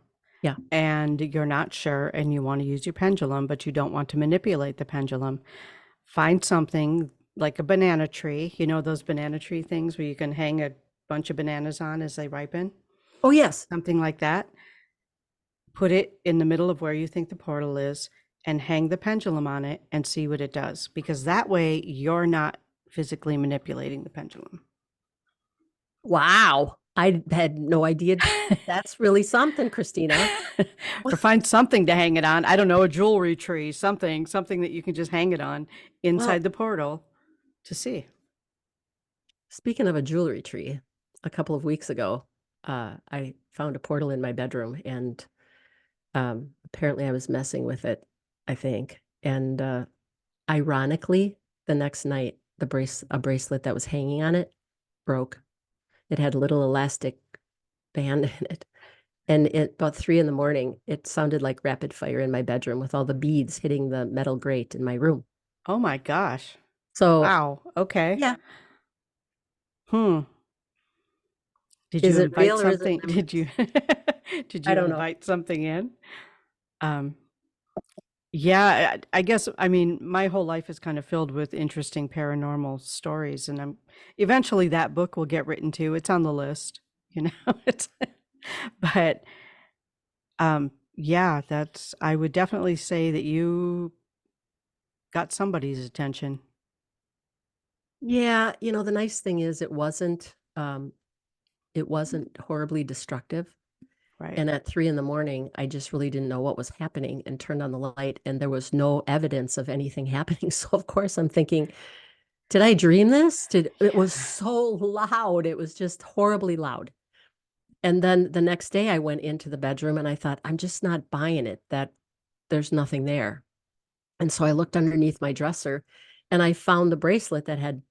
yeah. and you're not sure and you want to use your pendulum, but you don't want to manipulate the pendulum, find something like a banana tree. You know those banana tree things where you can hang a bunch of bananas on as they ripen? Oh, yes. Something like that. Put it in the middle of where you think the portal is and hang the pendulum on it and see what it does, because that way you're not physically manipulating the pendulum. Wow. I had no idea. That's really something, Christina. Or find something to hang it on. I don't know, a jewelry tree, something that you can just hang it on Well, inside the portal to see. speaking of a jewelry tree, a couple of weeks ago, I found a portal in my bedroom and apparently I was messing with it, I think. And ironically, the next night, a bracelet that was hanging on it broke. It had a little elastic band in it. And at about 3 in the morning, it sounded like rapid fire in my bedroom with all the beads hitting the metal grate in my room. Oh my gosh. So, Wow. Okay. yeah, Hmm. Did is you it invite real or is it something? Did memories? you did I you don't know. invite something in? Um, yeah, I guess, I mean, my whole life is kind of filled with interesting paranormal stories, and I'm eventually that book will get written too. It's on the list, you know. It's but yeah, that's I would definitely say that you got somebody's attention, Yeah, the nice thing is it wasn't horribly destructive. right? And at 3 in the morning, I just really didn't know what was happening and turned on the light, and there was no evidence of anything happening. So of course I'm thinking, did I dream this? It was so loud. It was just horribly loud. And then the next day I went into the bedroom and I thought, I'm just not buying it that there's nothing there. And so I looked underneath my dresser and I found the bracelet that had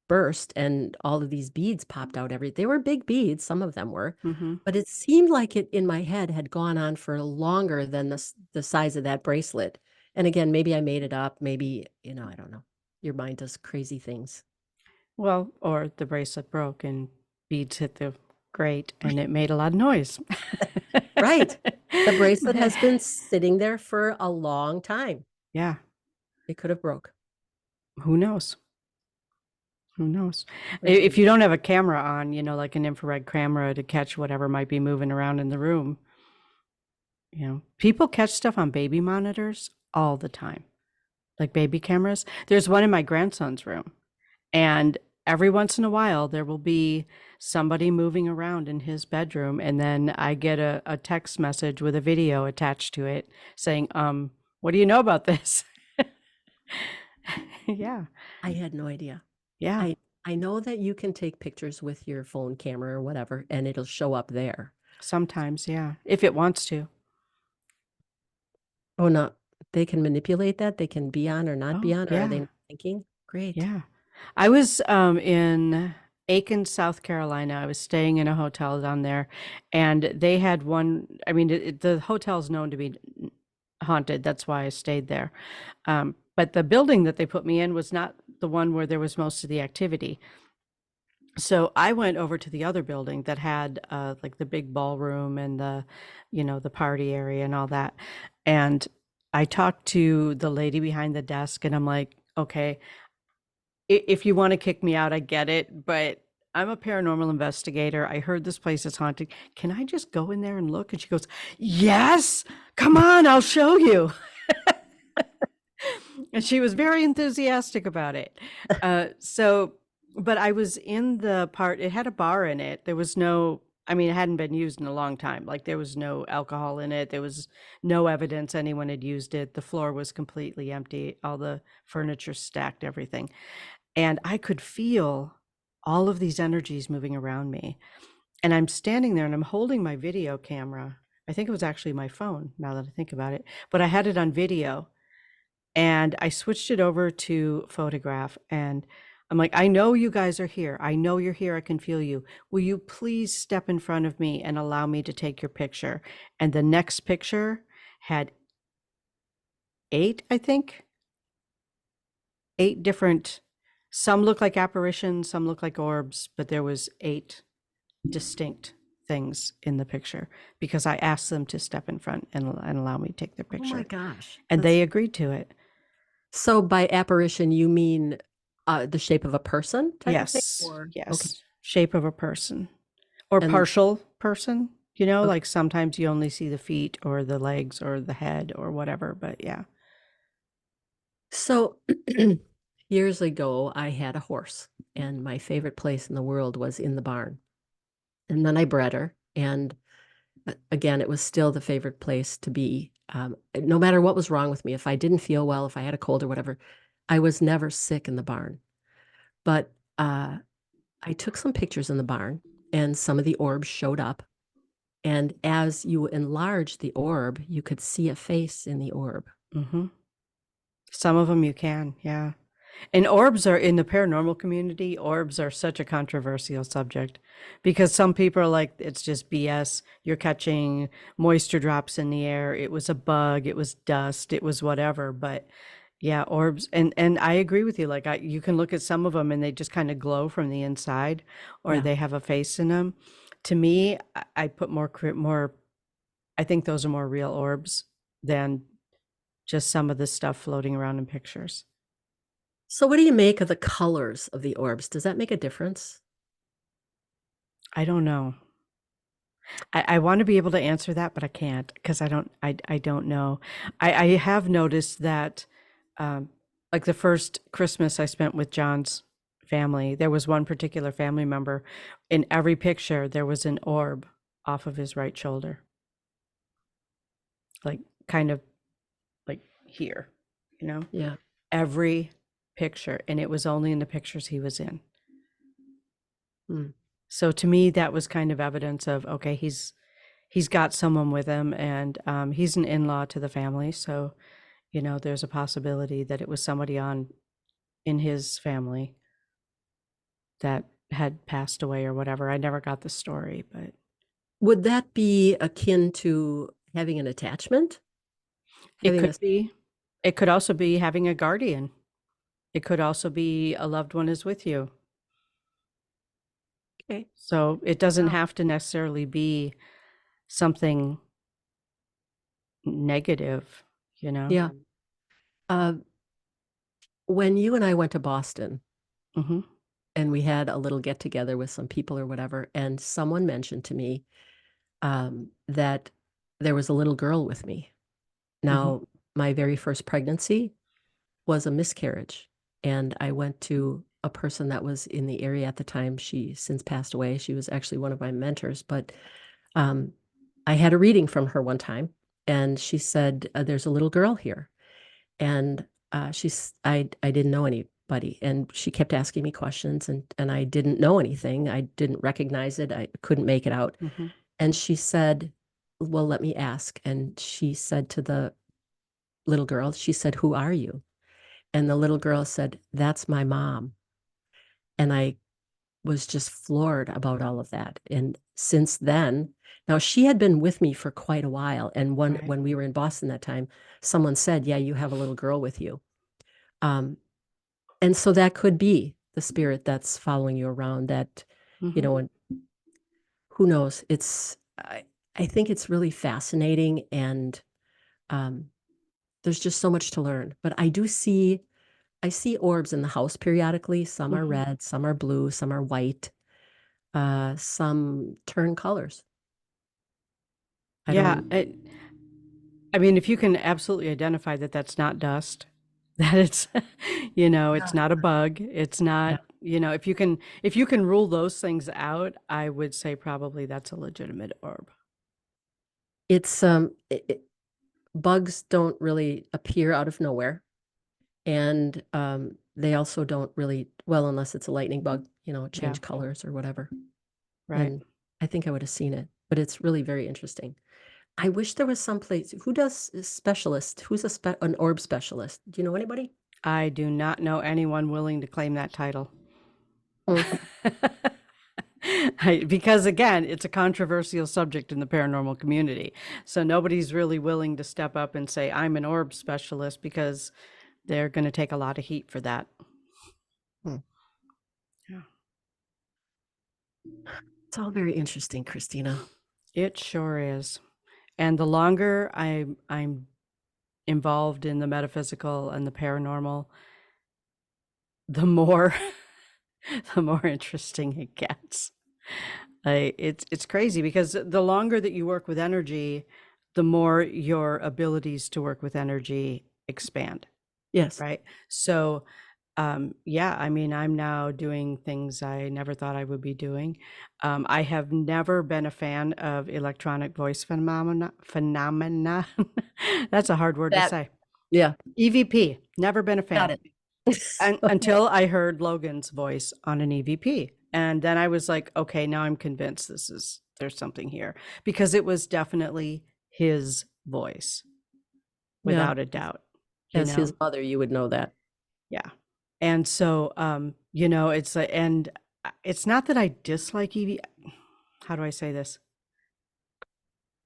burst and all of these beads popped out they were big beads, some of them were, Mm-hmm. but it seemed like it in my head had gone on for longer than the size of that bracelet. And again, maybe I made it up, maybe, I don't know. Your mind does crazy things. Well, or the bracelet broke and beads hit the grate and it made a lot of noise. Right. The bracelet has been sitting there for a long time. Yeah, It could have broke. who knows? Who knows? Crazy. If you don't have a camera on, like an infrared camera to catch whatever might be moving around in the room, people catch stuff on baby monitors all the time, like baby cameras. There's one in my grandson's room, and every once in a while there will be somebody moving around in his bedroom, and then I get a text message with a video attached to it saying, what do you know about this? Yeah. I had no idea. Yeah. I know that you can take pictures with your phone camera or whatever, and it'll show up there. Sometimes, yeah. If it wants to. Oh, no, they can manipulate that? They can be on or not be Oh, on, or are they yeah. not thinking? Great. Yeah. I was in Aiken, South Carolina. I was staying in a hotel down there, and they had one. I mean, the hotel's known to be haunted. That's why I stayed there. But the building that they put me in was not the one where there was most of the activity. So I went over to the other building that had like the big ballroom and the party area and all that. And I talked to the lady behind the desk and I'm like, okay, if you want to kick me out, I get it, but I'm a paranormal investigator. I heard this place is haunted. Can I just go in there and look? And she goes, yes, come on, I'll show you. And she was very enthusiastic about it. But I was in the part, it had a bar in it. There was no, I mean, it hadn't been used in a long time. Like there was no alcohol in it. There was no evidence anyone had used it. The floor was completely empty. All the furniture stacked, everything. And I could feel all of these energies moving around me. And I'm standing there and I'm holding my video camera. I think it was actually my phone now that I think about it, but I had it on video and I switched it over to photograph and I'm like, I know you guys are here. I know you're here. I can feel you. Will you please step in front of me and allow me to take your picture? And the next picture had 8, I think, 8 different, some look like apparitions, some look like orbs, but there was 8 distinct things in the picture because I asked them to step in front and allow me to take their Oh my picture. gosh. And they agreed to it. So by apparition, you mean the shape of a person type of thing? Yes. Or, Yes. okay. Shape of a person or And- partial person, Okay. like sometimes you only see the feet or the legs or the head or whatever, but yeah. So years ago, I had a horse, and my favorite place in the world was in the barn. And then I bred her, and again, it was still the favorite place to be. No matter what was wrong with me, if I didn't feel well, if I had a cold or whatever, I was never sick in the barn. But I took some pictures in the barn, and some of the orbs showed up. And as you enlarge the orb, you could see a face in the orb. Mm-hmm. Some of them you can, yeah. And orbs are in the paranormal community, orbs are such a controversial subject because some people are like, it's just BS. You're catching moisture drops in the air. It was a bug, it was dust, it was whatever. But yeah, orbs. And I agree with you. Like you can look at some of them and they just kind of glow from the inside or Yeah. they have a face in them. To me, I put more, I think those are more real orbs than just some of the stuff floating around in pictures. So what do you make of the colors of the orbs? Does that make a difference? I don't know. I want to be able to answer that, but I can't because I don't know. I have noticed that like the first Christmas I spent with John's family, there was one particular family member. In every picture, there was an orb off of his right shoulder. Like kind of like here, Yeah. every picture. And it was only in the pictures he was in. Hmm. So to me, that was kind of evidence of, okay, he's got someone with him and he's an in-law to the family. So, there's a possibility that it was somebody in his family that had passed away or whatever. I never got the story, but Would that be akin to having an attachment? it Having could be. It could also be having a guardian. It could also be a loved one is with you. Okay. So it doesn't Wow. have to necessarily be something negative, Yeah. When you and I went to Boston Mm-hmm. and we had a little get together with some people or whatever, and someone mentioned to me that there was a little girl with me. Now, my very first pregnancy was a miscarriage, and I went to a person that was in the area at the time. She since passed away. She was actually one of my mentors, but I had a reading from her one time, and she said, "There's a little girl here," and I didn't know anybody, and she kept asking me questions, and I didn't know anything. I didn't recognize it. I couldn't make it out, Mm-hmm. and she said, "Well, let me ask." And she said to the little girl, she said, "Who are you?" And the little girl said, "That's my mom." And I was just floored about all of that. And since then, now she had been with me for quite a while. And Right. when we were in Boston that time, someone said, "Yeah, you have a little girl with you." And so that could be the spirit that's following you around that, Mhm. and who knows? I think it's really fascinating, and um, there's just so much to learn. But I see orbs in the house periodically. Some are Mhm. red, some are blue, some are white, some turn colors. I Yeah, don't. I mean, if you can absolutely identify that that's not dust, that it's, it's Yeah. not a bug, it's not, Yeah. if you can rule those things out, I would say probably that's a legitimate orb. It's bugs don't really appear out of nowhere, and they also don't really, well, unless it's a lightning bug, Yeah, change colors or whatever. right. And I think I would have seen it, but it's really very interesting. I wish there was some place who does a specialist, who's an orb specialist. Do you know anybody? I do not know anyone willing to claim that title. Mm. Because again, it's a controversial subject in the paranormal community. So nobody's really willing to step up and say, I'm an orb specialist, because they're going to take a lot of heat for that. Mm. Yeah. It's all very interesting, Christina. It sure is. And the longer I'm involved in the metaphysical and the paranormal, the more the more interesting it gets. It's crazy, because the longer that you work with energy, the more your abilities to work with energy expand, Yes. right? So, yeah, I mean, I'm now doing things I never thought I would be doing. I have never been a fan of electronic voice phenomena. That's a hard word to That, say. yeah, EVP, never been a got fan. it. Okay. Until I heard Logan's voice on an EVP. And then I was like, okay, now I'm convinced there's something here, because it was definitely his voice, Yeah. without a doubt, you As his know? mother, you would know that. Yeah. And so, it's and it's not that I dislike EV. How do I say this?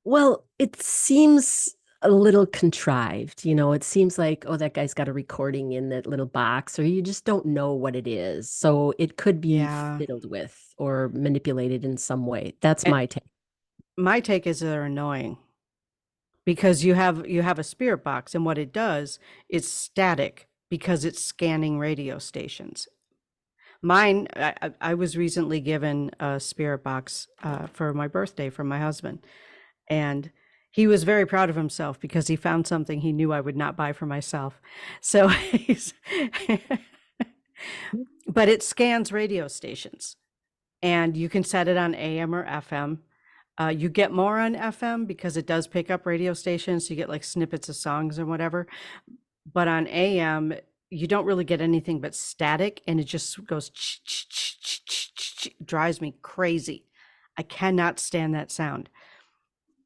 Well, it seems a little contrived. It seems like, oh, that guy's got a recording in that little box, or you just don't know what it is. So it could be Yeah. fiddled with or manipulated in some way. That's And my take. my take is they're annoying, because you have a spirit box, and what it does is static, because it's scanning radio stations. Mine, I was recently given a spirit box for my birthday from my husband, and he was very proud of himself because he found something he knew I would not buy for myself. So but it scans radio stations, and you can set it on AM or FM. You get more on FM because it does pick up radio stations. So you get like snippets of songs or whatever. But on AM, you don't really get anything but static, and it just goes drives me crazy. I cannot stand that sound.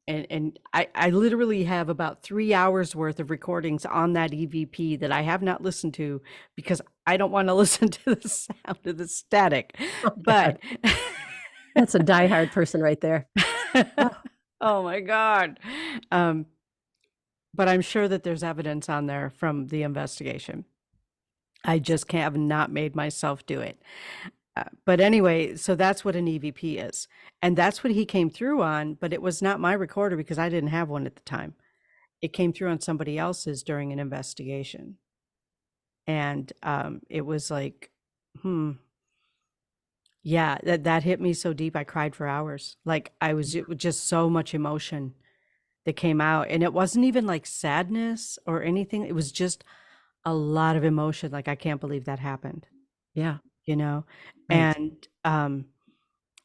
And I literally have about 3 hours worth of recordings on that EVP that I have not listened to, because I don't want to listen to the sound of the static. Oh, But God. That's a diehard person right there. Oh, oh my God. Um, but I'm sure that there's evidence on there from the investigation. I just have not made myself do it. But anyway, so that's what an EVP is. And that's what he came through on, but it was not my recorder because I didn't have one at the time. It came through on somebody else's during an investigation. And it was like, yeah, that hit me so deep. I cried for hours. Like it was just so much emotion that came out. And it wasn't even like sadness or anything. It was just a lot of emotion. Like, I can't believe that happened, yeah, you know? right. And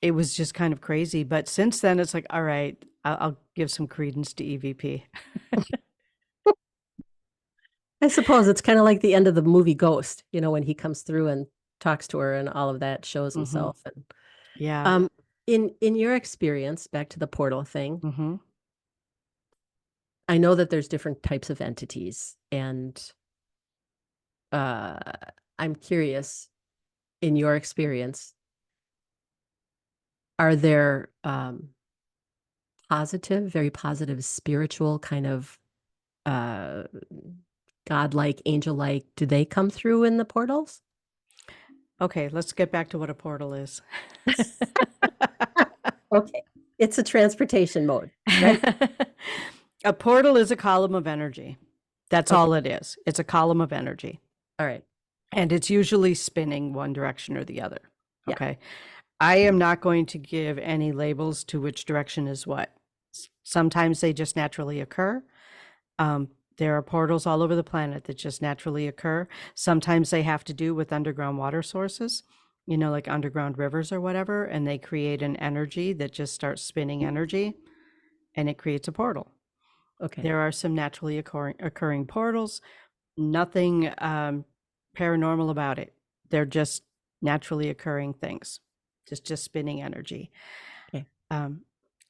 it was just kind of crazy. But since then, it's like, all right, I'll give some credence to EVP. I suppose it's kind of like the end of the movie Ghost, when he comes through and talks to her and all of that, shows Hmm. himself. And Yeah. in your experience, back to the portal thing, Hmm. I know that there's different types of entities, and uh, I'm curious, in your experience, are there positive, very positive spiritual kind of uh, godlike, angel-like, do they come through in the portals? Okay, let's get back to what a portal is. Okay. It's a transportation mode, right? A portal is a column of energy. That's Okay. all it is. It's a column of energy. All right. And it's usually spinning one direction or the other. Yeah. Okay. I am not going to give any labels to which direction is what. Sometimes they just naturally occur. There are portals all over the planet that just naturally occur. Sometimes they have to do with underground water sources, like underground rivers or whatever, and they create an energy that just starts spinning energy and it creates a portal. Okay. There are some naturally occurring portals, nothing paranormal about it. They're just naturally occurring things, just spinning energy. Okay.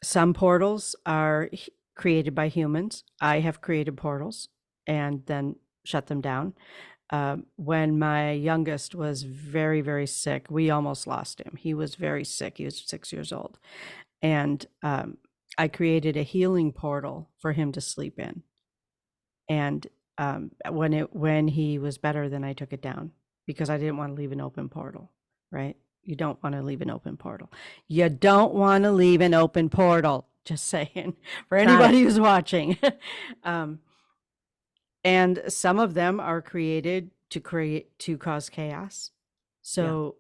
Some portals are created by humans. I have created portals and then shut them down. When my youngest was very, very sick, we almost lost him. He was very sick. He was 6 years old. And I created a healing portal for him to sleep in. And when he was better, then I took it down because I didn't want to leave an open portal, right? You don't want to leave an open portal. You don't want to leave an open portal. Just saying for anybody who's watching. And some of them are created to cause chaos. So,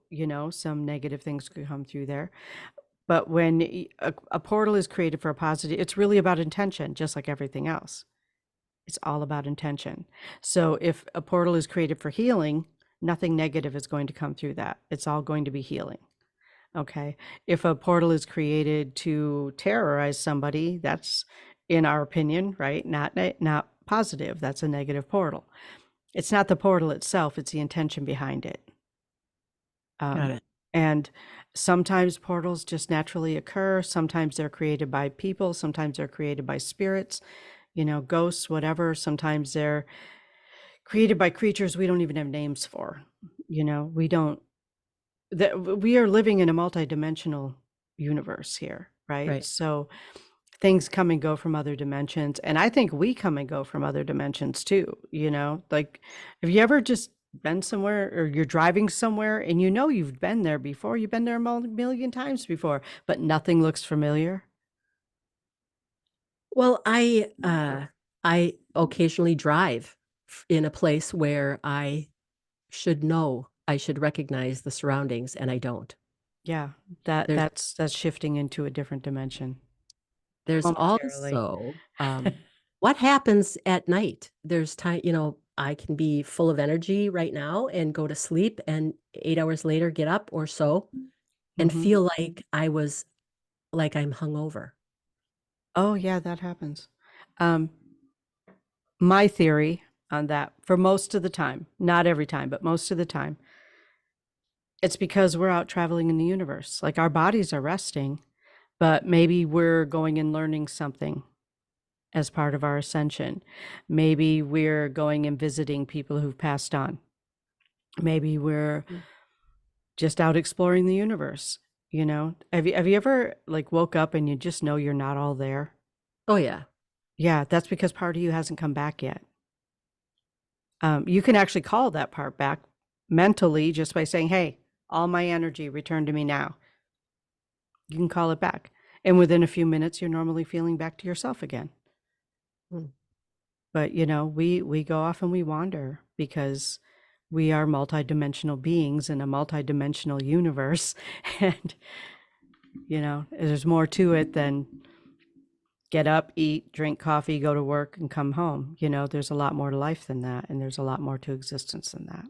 some negative things could come through there. But when a portal is created for a positive, it's really about intention, just like everything else. It's all about intention. So if a portal is created for healing, nothing negative is going to come through that. It's all going to be healing. Okay. If a portal is created to terrorize somebody, that's, in our opinion, right? Not positive. That's a negative portal. It's not the portal itself, it's the intention behind it. Got it. And sometimes portals just naturally occur. Sometimes they're created by people. Sometimes they're created by spirits, ghosts, whatever. Sometimes they're created by creatures we don't even have names for. We are living in a multidimensional universe here, right? So things come and go from other dimensions. And I think we come and go from other dimensions too, like, have you ever just been somewhere or you're driving somewhere and you've been there before, you've been there a million times before, but nothing looks familiar? Well, I occasionally drive in a place where I should recognize the surroundings, and I don't. Yeah, that's shifting into a different dimension. There's Momentarily. also what happens at night. There's time, I can be full of energy right now and go to sleep, and 8 hours later get up or so and Mhm. feel like I'm hungover. Oh yeah, that happens. My theory on that, for most of the time, not every time, but most of the time, it's because we're out traveling in the universe. Like, our bodies are resting, but maybe we're going and learning something as part of our ascension. Maybe we're going and visiting people who've passed on. Maybe we're just out exploring the universe. Have you ever woke up and you just know you're not all there? Oh yeah. Yeah, that's because part of you hasn't come back yet. You can actually call that part back mentally just by saying, hey, all my energy, return to me now. You can call it back. And within a few minutes, you're normally feeling back to yourself again. But, we go off and we wander because we are multidimensional beings in a multidimensional universe. And, there's more to it than get up, eat, drink coffee, go to work, and come home. There's a lot more to life than that. And there's a lot more to existence than that.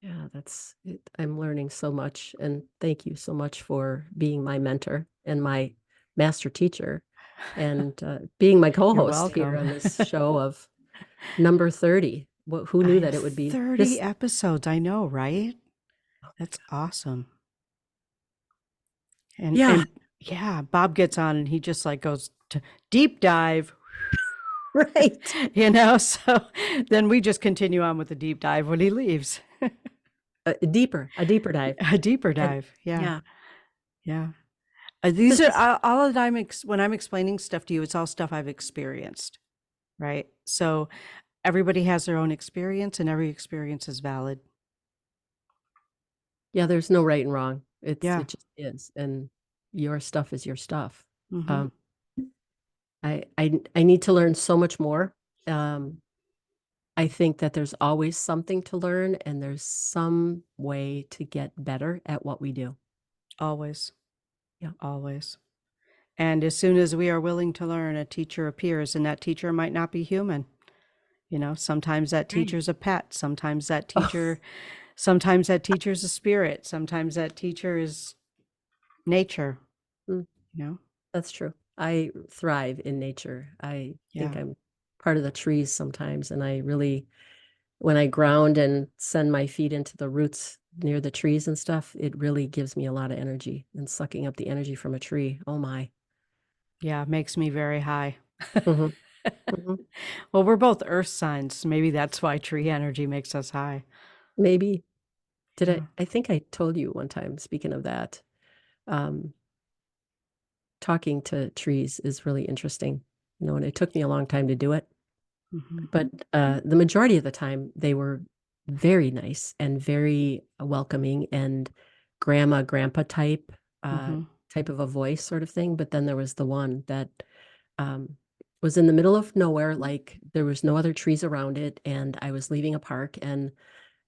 Yeah, that's it. I'm learning so much. And thank you so much for being my mentor and my master teacher and being my co-host here welcome. on this show of number 30. Who knew that it would be 30 this? episodes? I know, right? That's awesome. And Yeah. yeah, Bob gets on and he just goes to deep dive. Right. So then we just continue on with the deep dive when he leaves. A deeper dive. A deeper dive. Yeah. These are all that when I'm explaining stuff to you, it's all stuff I've experienced. Right. So everybody has their own experience and every experience is valid. Yeah, there's no right and wrong. It Yeah. just is, and your stuff is your stuff. Mhm. I need to learn so much more. I think that there's always something to learn, and there's some way to get better at what we do. Always. Yeah. Always. And as soon as we are willing to learn, a teacher appears, and that teacher might not be human. You know, sometimes that Right. teacher's a pet. Sometimes that Oh, teacher's a spirit. Sometimes that teacher is nature, mm, you know? that's true. I thrive in nature. I think Yeah. I'm part of the trees sometimes, and I really, when I ground and send my feet into the roots near the trees and stuff, it really gives me a lot of energy, and sucking up the energy from a tree. Oh my. Yeah, it makes me very high. Hmm. Hmm. Well, we're both earth signs. Maybe that's why tree energy makes us high. Maybe. Yeah. I think I told you one time, speaking of that, um, talking to trees is really interesting, and it took me a long time to do it. Mhm. But the majority of the time, they were very nice and very welcoming and grandpa Mhm. type of a voice sort of thing. But then there was the one that um, was in the middle of nowhere, like there was no other trees around it, and I was leaving a park and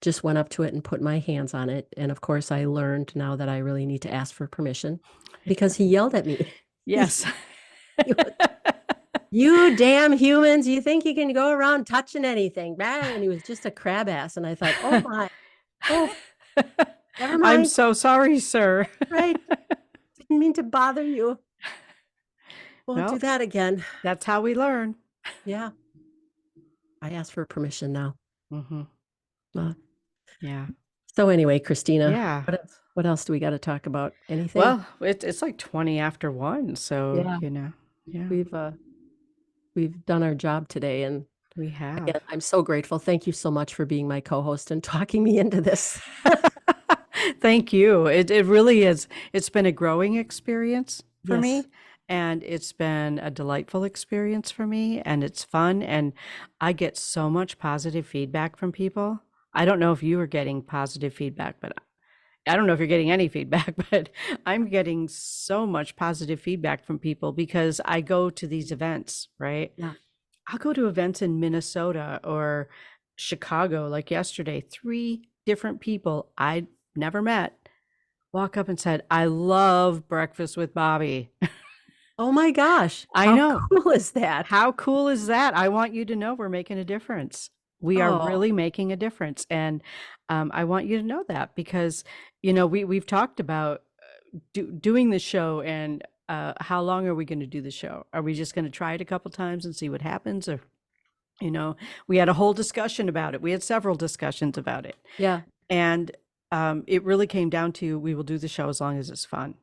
just went up to it and put my hands on it. And of course, I learned now that I really need to ask for permission because he yelled at me. Yes. He was, "You damn humans, you think you can go around touching anything?" Blah, and he was just a crab ass. And I thought, oh my, oh, never I'm mind. so sorry, sir. Right. Didn't mean to bother you. Won't do Well, that again. that's how we learn. Yeah. I asked for permission now. Mhm. Uh, Yeah. so anyway, Christina, Yeah. what else do we got to talk about? Anything? Well, it's like 20 after 1, so, Yeah, yeah, we've done our job today, and we have. again, I'm so grateful. Thank you so much for being my co-host and talking me into this. Thank you. It really is. It's been a growing experience for Yes. me, and it's been a delightful experience for me, and it's fun, and I get so much positive feedback from people. I don't know if you are getting positive feedback, but I don't know if you're getting any feedback, but I'm getting so much positive feedback from people because I go to these events, right? Yeah. I'll go to events in Minnesota or Chicago, like yesterday, 3 different people I'd never met walk up and said, "I love Breakfast with Bobby." Oh my gosh, I how know. cool is that? How cool is that? I want you to know we're making a difference. We are Oh, really making a difference. And I want you to know that because, we've talked about doing the show and how long are we going to do the show? Are we just going to try it a couple times and see what happens? Or, we had a whole discussion about it. We had several discussions about it. yeah. And it really came down to we will do the show as long as it's fun,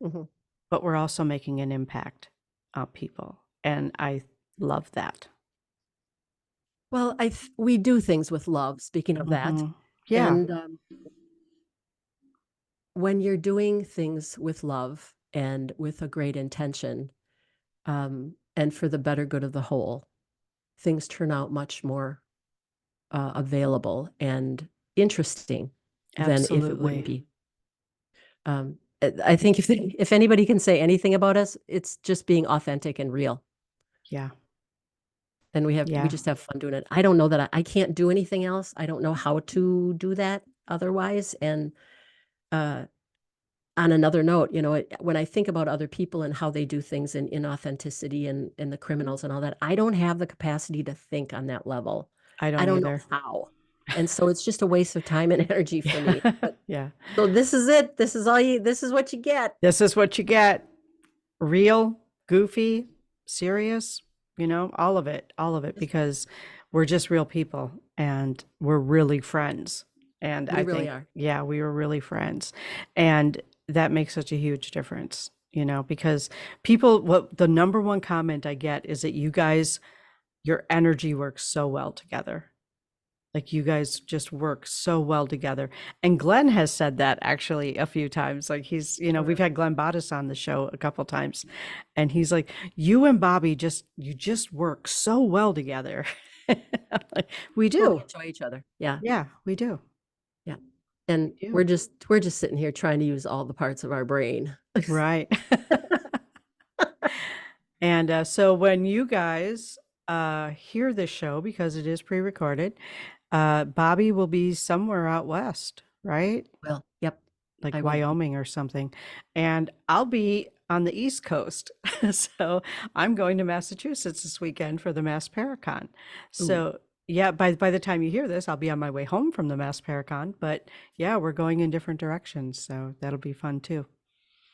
Mhm. but we're also making an impact on people. And I love that. Well, we do things with love, speaking of that. Yeah, And when you're doing things with love and with a great intention, and for the better good of the whole, things turn out much more available and interesting than if it wouldn't absolutely. be. I think if anybody can say anything about us, it's just being authentic and real. Yeah, And we yeah, just have fun doing it. I don't know that I can't do anything else. I don't know how to do that otherwise. And uh, on another note, when I think about other people and how they do things in inauthenticity and the criminals and all that, I don't have the capacity to think on that level. I I don't don't know either. how. And so it's just a waste of time and energy for me. Yeah, But yeah. so this is it. This is what you get. This is what you get. Real, goofy, serious, all of it, because we're just real people and we're really friends. And We I really think, are. yeah, we were really friends. And that makes such a huge difference, because the number one comment I get is that you guys, your energy works so well together. Like you guys just work so well together. And Glenn has said that actually a few times. Like we've had Glenn Bottis on the show a couple times. And he's like, you and Bobby you just work so well together. We Totally do. enjoy each other. Yeah. Yeah, we do. Yeah. And We we're do. just sitting here trying to use all the parts of our brain. Right. And so when you guys hear this show, because it is pre-recorded, Bobby will be somewhere out west, right? Well, yep. Like I will be. Wyoming or something. And I'll be on the East Coast. So I'm going to Massachusetts this weekend for the Mass Paracon. So yeah, by the time you hear this, I'll be on my way home from the Mass Paracon. But yeah, we're going in different directions. So that'll be fun too.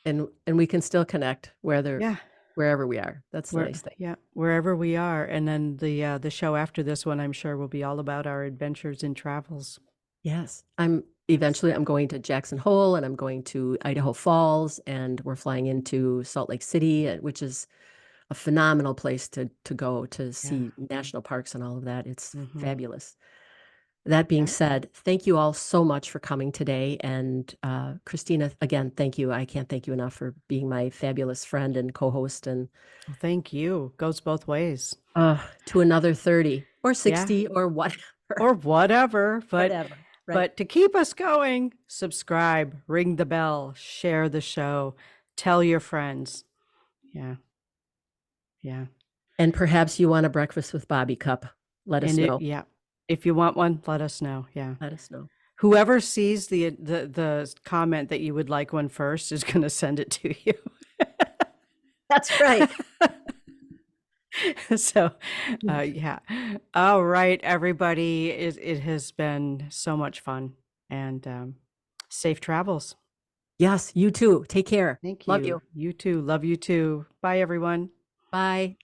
And we can still connect Yeah. wherever we are. That's the nice thing. Yeah, wherever we are. And then the show after this one, I'm sure, will be all about our adventures and travels. Yes. I'm going to Jackson Hole, and I'm going to Idaho Falls, and we're flying into Salt Lake City, which is a phenomenal place to go to see national parks and all of that. It's fabulous. That being said, thank you all so much for coming today. And Christina, again, thank you. I can't thank you enough for being my fabulous friend and co-host. And Well, thank you. Goes both ways. to another 30 or 60 or whatever. Or whatever. But Whatever. Right. But to keep us going, subscribe, ring the bell, share the show, tell your friends. Yeah. Yeah. And perhaps you want a Breakfast with Bobby cup. Let us know. Yeah. If you want one, let us know. Yeah. Let us know. Whoever sees the comment that you would like one first is going to send it to you. That's right. So, yeah. All right, everybody. It has been so much fun, and safe travels. Yes, you too. Take care. Thank you. Love you. You too. Love you too. Bye, everyone. Bye.